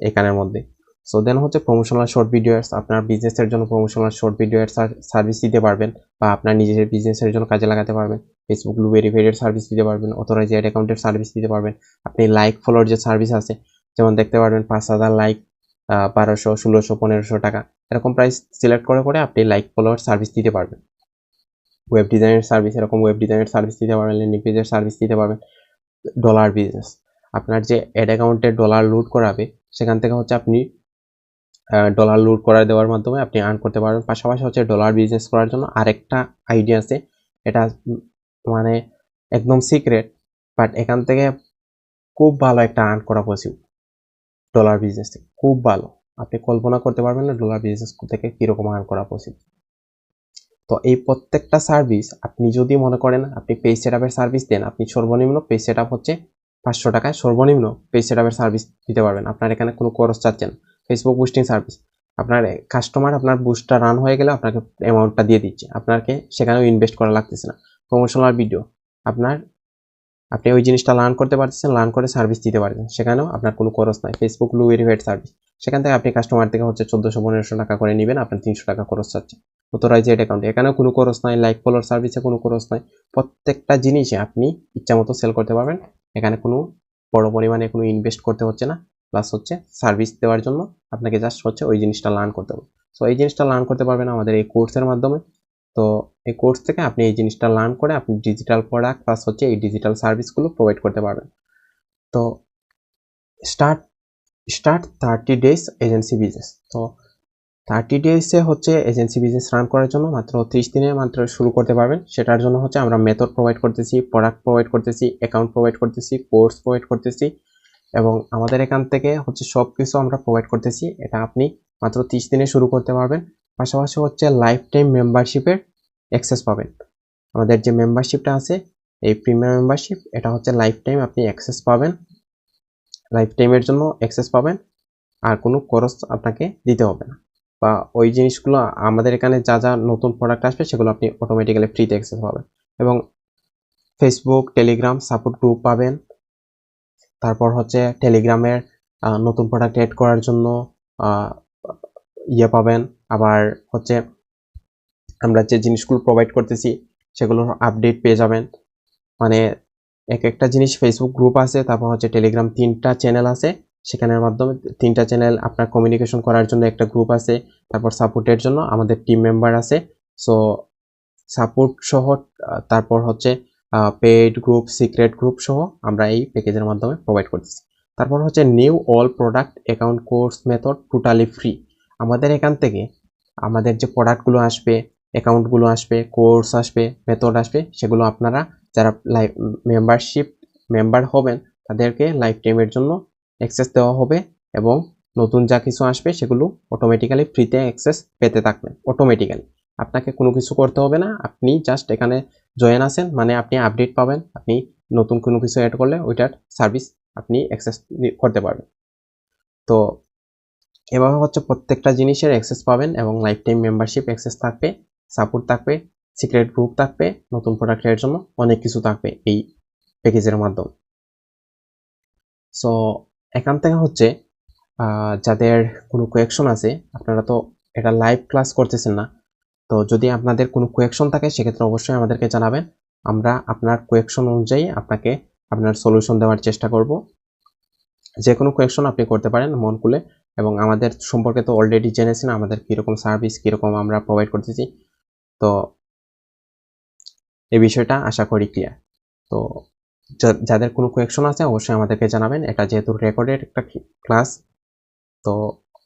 এখানের মধ্যে। সো দেন হচ্ছে প্রমোশনাল শর্ট ভিডিও অ্যাডস। আপনার বিজনেসের জন্য promotional short video ads service দিতে পারবেন, বা আপনার নিজের বিজনেসের জন্য কাজে লাগাতে পারবেন। ফেসবুক ব্লু ভেরিফাইড সার্ভিস দিতে পারবেন, অথরাইজ অ্যাড অ্যাকাউন্টের সার্ভিস দিতে পারবেন। আপনি লাইক ফলোর যে সার্ভিস আছে, যেমন দেখতে পারবেন 5000 লাইক 1200, 1600, 1500 টাকা এরকম প্রাইস সিলেক্ট করে করে আপনি লাইক ফলোয়ার সার্ভিস দিতে পারবেন। ওয়েব ডিজাইনের সার্ভিস, এরকম ওয়েব ডিজাইনের সার্ভিস দিতে পারবেন, ল্যান্ডিং পেজের সার্ভিস দিতে পারবেন। ডলার বিজনেস, আপনার যে অ্যাড অ্যাকাউন্টে ডলার লুট করাবে সেখান থেকে হচ্ছে আপনি ডলার লুট করা দেওয়ার মাধ্যমে আপনি আর্ন করতে পারবেন। পাশাপাশি হচ্ছে ডলার বিজনেস করার জন্য আরেকটা আইডিয়া আছে, এটা মানে একদম সিক্রেট, বাট এখান থেকে খুব ভালো একটা আর্ন করা পসিবল। ডলার বিজনেস থেকে খুব ভালো, আপনি কল্পনা করতে পারবেন না ডলার বিজনেস থেকে কীরকম আর্ন করা পসিবল। তো এই প্রত্যেকটা সার্ভিস আপনি যদি মনে করেন আপনি পেজ সেটআপের সার্ভিস দেন, আপনি সর্বনিম্ন পেজ সেটআপ হচ্ছে 500 টাকায় সর্বনিম্ন পেজ সেটআপের সার্ভিস দিতে পারবেন। আপনার এখানে কোনো খরচ চাচ্ছেন। ফেসবুক বুস্টিং সার্ভিস, আপনার কাস্টমার আপনার বুস্টটা রান হয়ে গেলে আপনাকে অ্যামাউন্টটা দিয়ে দিচ্ছে, আপনাকে সেখানেও ইনভেস্ট করা লাগতেছে না। প্রমোশনাল ভিডিও, আপনি ওই জিনিসটা লার্ন করতে পারতেছেন, লার্ন করে সার্ভিস দিতে পারছেন, সেখানেও আপনার কোনো খরচ নাই। ফেসবুক ব্লু ভেরিফাইড সার্ভিস, সেখান থেকে আপনি কাস্টমার থেকে হচ্ছে 1400-1500 টাকা করে নেবেন, আপনার 300 টাকা খরচ চাচ্ছে। অথরাইজ অ্যাড অ্যাকাউন্ট, এখানেও কোনো খরচ নাই। লাইক ফলোয়ার সার্ভিসে কোনো খরচ নাই। প্রত্যেকটা জিনিসে আপনি ইচ্ছা মতো সেল করতে পারবেন, এখানে কোনো বড় পরিমাণে কোনো ইনভেস্ট করতে হচ্ছে না। প্লাস হচ্ছে সার্ভিস দেওয়ার জন্য আপনাকে জাস্ট হচ্ছে ওই জিনিসটা লার্ন করতে হবে। সো এই জিনিসটা লার্ন করতে পারবেন আমাদের এই কোর্সের মাধ্যমে। তো এই কোর্স থেকে আপনি এই জিনিসটা লার্ন করে আপনি ডিজিটাল প্রোডাক্ট প্লাস হচ্ছে এই ডিজিটাল সার্ভিসগুলো প্রোভাইড করতে পারবেন। তো স্টার্ট 30 ডেজ এজেন্সি বিজনেস। তো 30 ডেজে হচ্ছে এজেন্সি বিজনেস রান করার জন্য মাত্র 30 দিনে মাত্র শুরু করতে পারবেন। সেটার জন্য হচ্ছে আমরা মেথড প্রোভাইড করতেছি, প্রোডাক্ট প্রোভাইড করতেছি, অ্যাকাউন্ট প্রোভাইড করতেছি, কোর্স প্রোভাইড করতেছি, এবং আমাদের এখান থেকে হচ্ছে সব কিছু আমরা প্রোভাইড করতেছি। এটা আপনি মাত্র 30 দিনে শুরু করতে পারবেন। পাশাপাশি হচ্ছে লাইফ টাইম মেম্বারশিপের অ্যাক্সেস পাবেন। আমাদের যে মেম্বারশিপটা আছে এই প্রিমিয়াম মেম্বারশিপ, এটা হচ্ছে লাইফ টাইম আপনি অ্যাক্সেস পাবেন, লাইফ টাইমের জন্য অ্যাক্সেস পাবেন, আর কোনো খরচ আপনাকে দিতে হবে না। বা ওই জিনিসগুলো আমাদের এখানে যা যা নতুন প্রোডাক্ট আসবে সেগুলো আপনি অটোমেটিক্যালি ফ্রিতে অ্যাক্সেস পাবেন। এবং ফেসবুক, টেলিগ্রাম সাপোর্ট গ্রুপ পাবেন। তারপর হচ্ছে টেলিগ্রামের নতুন প্রোডাক্ট অ্যাড করার জন্য পাবেন। আবার হচ্ছে আমরা যে জিনিসগুলো প্রোভাইড করতেছি সেগুলোর আপডেট পেয়ে যাবেন। মানে এক একটা জিনিস, ফেসবুক গ্রুপ আছে, তারপর হচ্ছে টেলিগ্রাম 3টা চ্যানেল আছে, সেখানের মাধ্যমে 3টা চ্যানেল আপনার কমিউনিকেশন করার জন্য একটা গ্রুপ আছে, তারপর সাপোর্টের জন্য আমাদের টিম মেম্বার আছে। সো সাপোর্ট সহ তারপর হচ্ছে পেইড গ্রুপ, সিক্রেট গ্রুপ সহ আমরা এই প্যাকেজের মাধ্যমে প্রোভাইড করতেছি। তারপর হচ্ছে new all product account course method totally free. আমাদের এখান থেকে আমাদের যে প্রোডাক্টগুলো আসবে, অ্যাকাউন্টগুলো আসবে, কোর্স আসবে, মেথড আসবে, সেগুলো আপনারা যারা মেম্বার হবেন তাদেরকে লাইফ টাইমের জন্য অ্যাক্সেস দেওয়া হবে, এবং নতুন যা কিছু আসবে সেগুলো অটোমেটিক্যালি ফ্রিতে অ্যাক্সেস পেতে থাকবেন। অটোমেটিক্যালি আপনাকে কোনো কিছু করতে হবে না, আপনি জাস্ট এখানে জয়েন আছেন মানে আপনি আপডেট পাবেন, আপনি নতুন কোনো কিছু অ্যাড করলে ওইটার সার্ভিস আপনি অ্যাক্সেস করতে পারবেন। তো এভাবে হচ্ছে প্রত্যেকটা জিনিসের অ্যাক্সেস পাবেন, এবং লাইফ টাইম মেম্বারশিপ অ্যাক্সেস থাকবে, সাপোর্ট থাকবে, সিক্রেট গ্রুপ থাকবে, নতুন প্রোডাক্টের জন্য অনেক কিছু থাকবে এই প্যাকেজের মাধ্যমে। সো এখান থেকে হচ্ছে যাদের কোনো কোয়েকশন আছে, আপনারা তো এটা লাইভ ক্লাস করতেছেন না, তো যদি আপনাদের কোনো কোয়েকশন থাকে সেক্ষেত্রে অবশ্যই আমাদেরকে জানাবেন। আমরা আপনার কোয়েকশন অনুযায়ী আপনাকে আপনার সলিউশন দেওয়ার চেষ্টা করব। যে কোনো কোয়েকশন আপনি করতে পারেন মন খুলে, এবং আমাদের সম্পর্কে তো অলরেডি জেনেছেন আমাদের কীরকম সার্ভিস, কীরকম আমরা প্রোভাইড করতেছি। তো এই বিষয়টা আশা করি ক্লিয়ার। তো যাদের কোনো কোয়েকশন আছে অবশ্যই আমাদেরকে জানাবেন। এটা যেহেতু রেকর্ডেড একটা ক্লাস, তো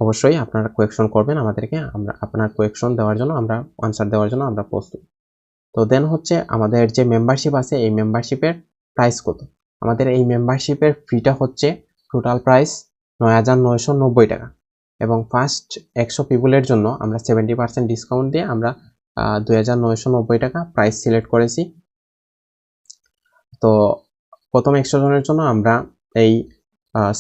অবশ্যই আপনারা কোয়েকশন করবেন আমাদেরকে, আমরা আপনার কোয়েকশন দেওয়ার জন্য, আমরা আনসার দেওয়ার জন্য আমরা প্রস্তুত। তো দেন হচ্ছে আমাদের যে মেম্বারশিপ আছে এই মেম্বারশিপের প্রাইস কত। আমাদের এই মেম্বারশিপের ফিটা হচ্ছে টোটাল প্রাইস 9,990 টাকা এবং ফার্স্ট 100 পিপলের জন্য আমরা 70% ডিসকাউন্ট দিয়ে আমরা 2,990 টাকা প্রাইস সিলেক্ট করেছি। তো প্রথম 100 জনের জন্য আমরা এই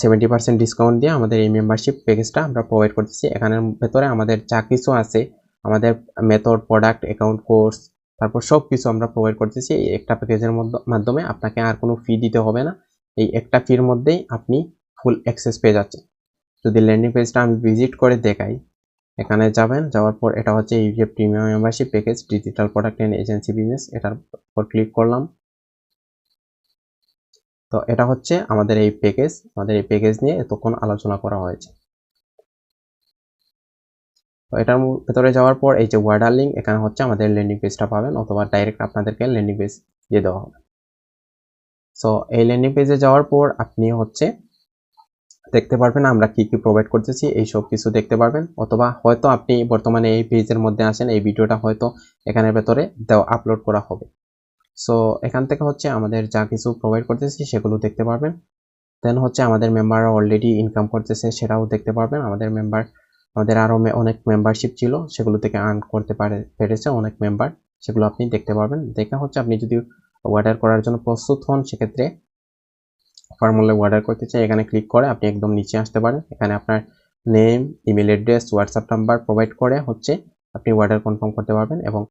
70% ডিসকাউন্ট দিয়ে আমাদের এই মেম্বারশিপ প্যাকেজটা আমরা প্রোভাইড করতেছি। এখানের ভেতরে আমাদের যা কিছু আছে, আমাদের মেথড, প্রোডাক্ট, অ্যাকাউন্ট, কোর্স, তারপর সব কিছু আমরা প্রোভাইড করতেছি এই একটা প্যাকেজের মাধ্যমে। আপনাকে আর কোনো ফি দিতে হবে না, এই একটা ফির মধ্যেই আপনি ফুল অ্যাক্সেস পেয়ে যাচ্ছেন। যদি ল্যান্ডিং পেজটা আমি ভিজিট করে দেখাই, এখানে যাবেন, যাওয়ার পর এটা হচ্ছে এই যে premium membership package digital product and agency business, এটার উপর ক্লিক করলাম। তো এটা হচ্ছে আমাদের এই প্যাকেজ। আমাদের এই প্যাকেজ নিয়ে এতক্ষণ আলোচনা করা হয়েছে। তো এটার ভেতরে যাওয়ার পর এই যে ওয়ার্ডার লিঙ্ক, এখানে হচ্ছে আমাদের ল্যান্ডিং পেজটা পাবেন, অথবা ডাইরেক্ট আপনাদেরকে ল্যান্ডিং পেজ দিয়ে দেওয়া হবে। সো এই ল্যান্ডিং পেজে যাওয়ার পর আপনি হচ্ছে দেখতে পারবেন আমরা কি কি প্রোভাইড করতেছি, এই সব কিছু দেখতে পারবেন। অথবা হয়তো আপনি বর্তমানে এই পেজের মধ্যে আসেন, এই ভিডিওটা হয়তো এখানের ভেতরে আপলোড করা হবে। সো এখান থেকে হচ্ছে আমাদের যা কিছু প্রোভাইড করতেছি সেগুলো দেখতে পারবেন। দেন হচ্ছে আমাদের মেম্বাররা অলরেডি ইনকাম করতেছে সেটাও দেখতে পারবেন। আমাদের আরও অনেক মেম্বারশিপ ছিল, সেগুলো থেকে আর্ন করতে পেরেছে অনেক মেম্বার, সেগুলো আপনি দেখতে পারবেন। দেখে হচ্ছে আপনি যদি অর্ডার করার জন্য প্রস্তুত হন, সেক্ষেত্রে ফর্মুলায় অর্ডার করতে চাই, এখানে ক্লিক করে আপনি একদম নিচে আসতে পারেন। এখানে আপনার name, email address, WhatsApp number provide করে হচ্ছে আপনি অর্ডার কনফার্ম করতে পারবেন এবং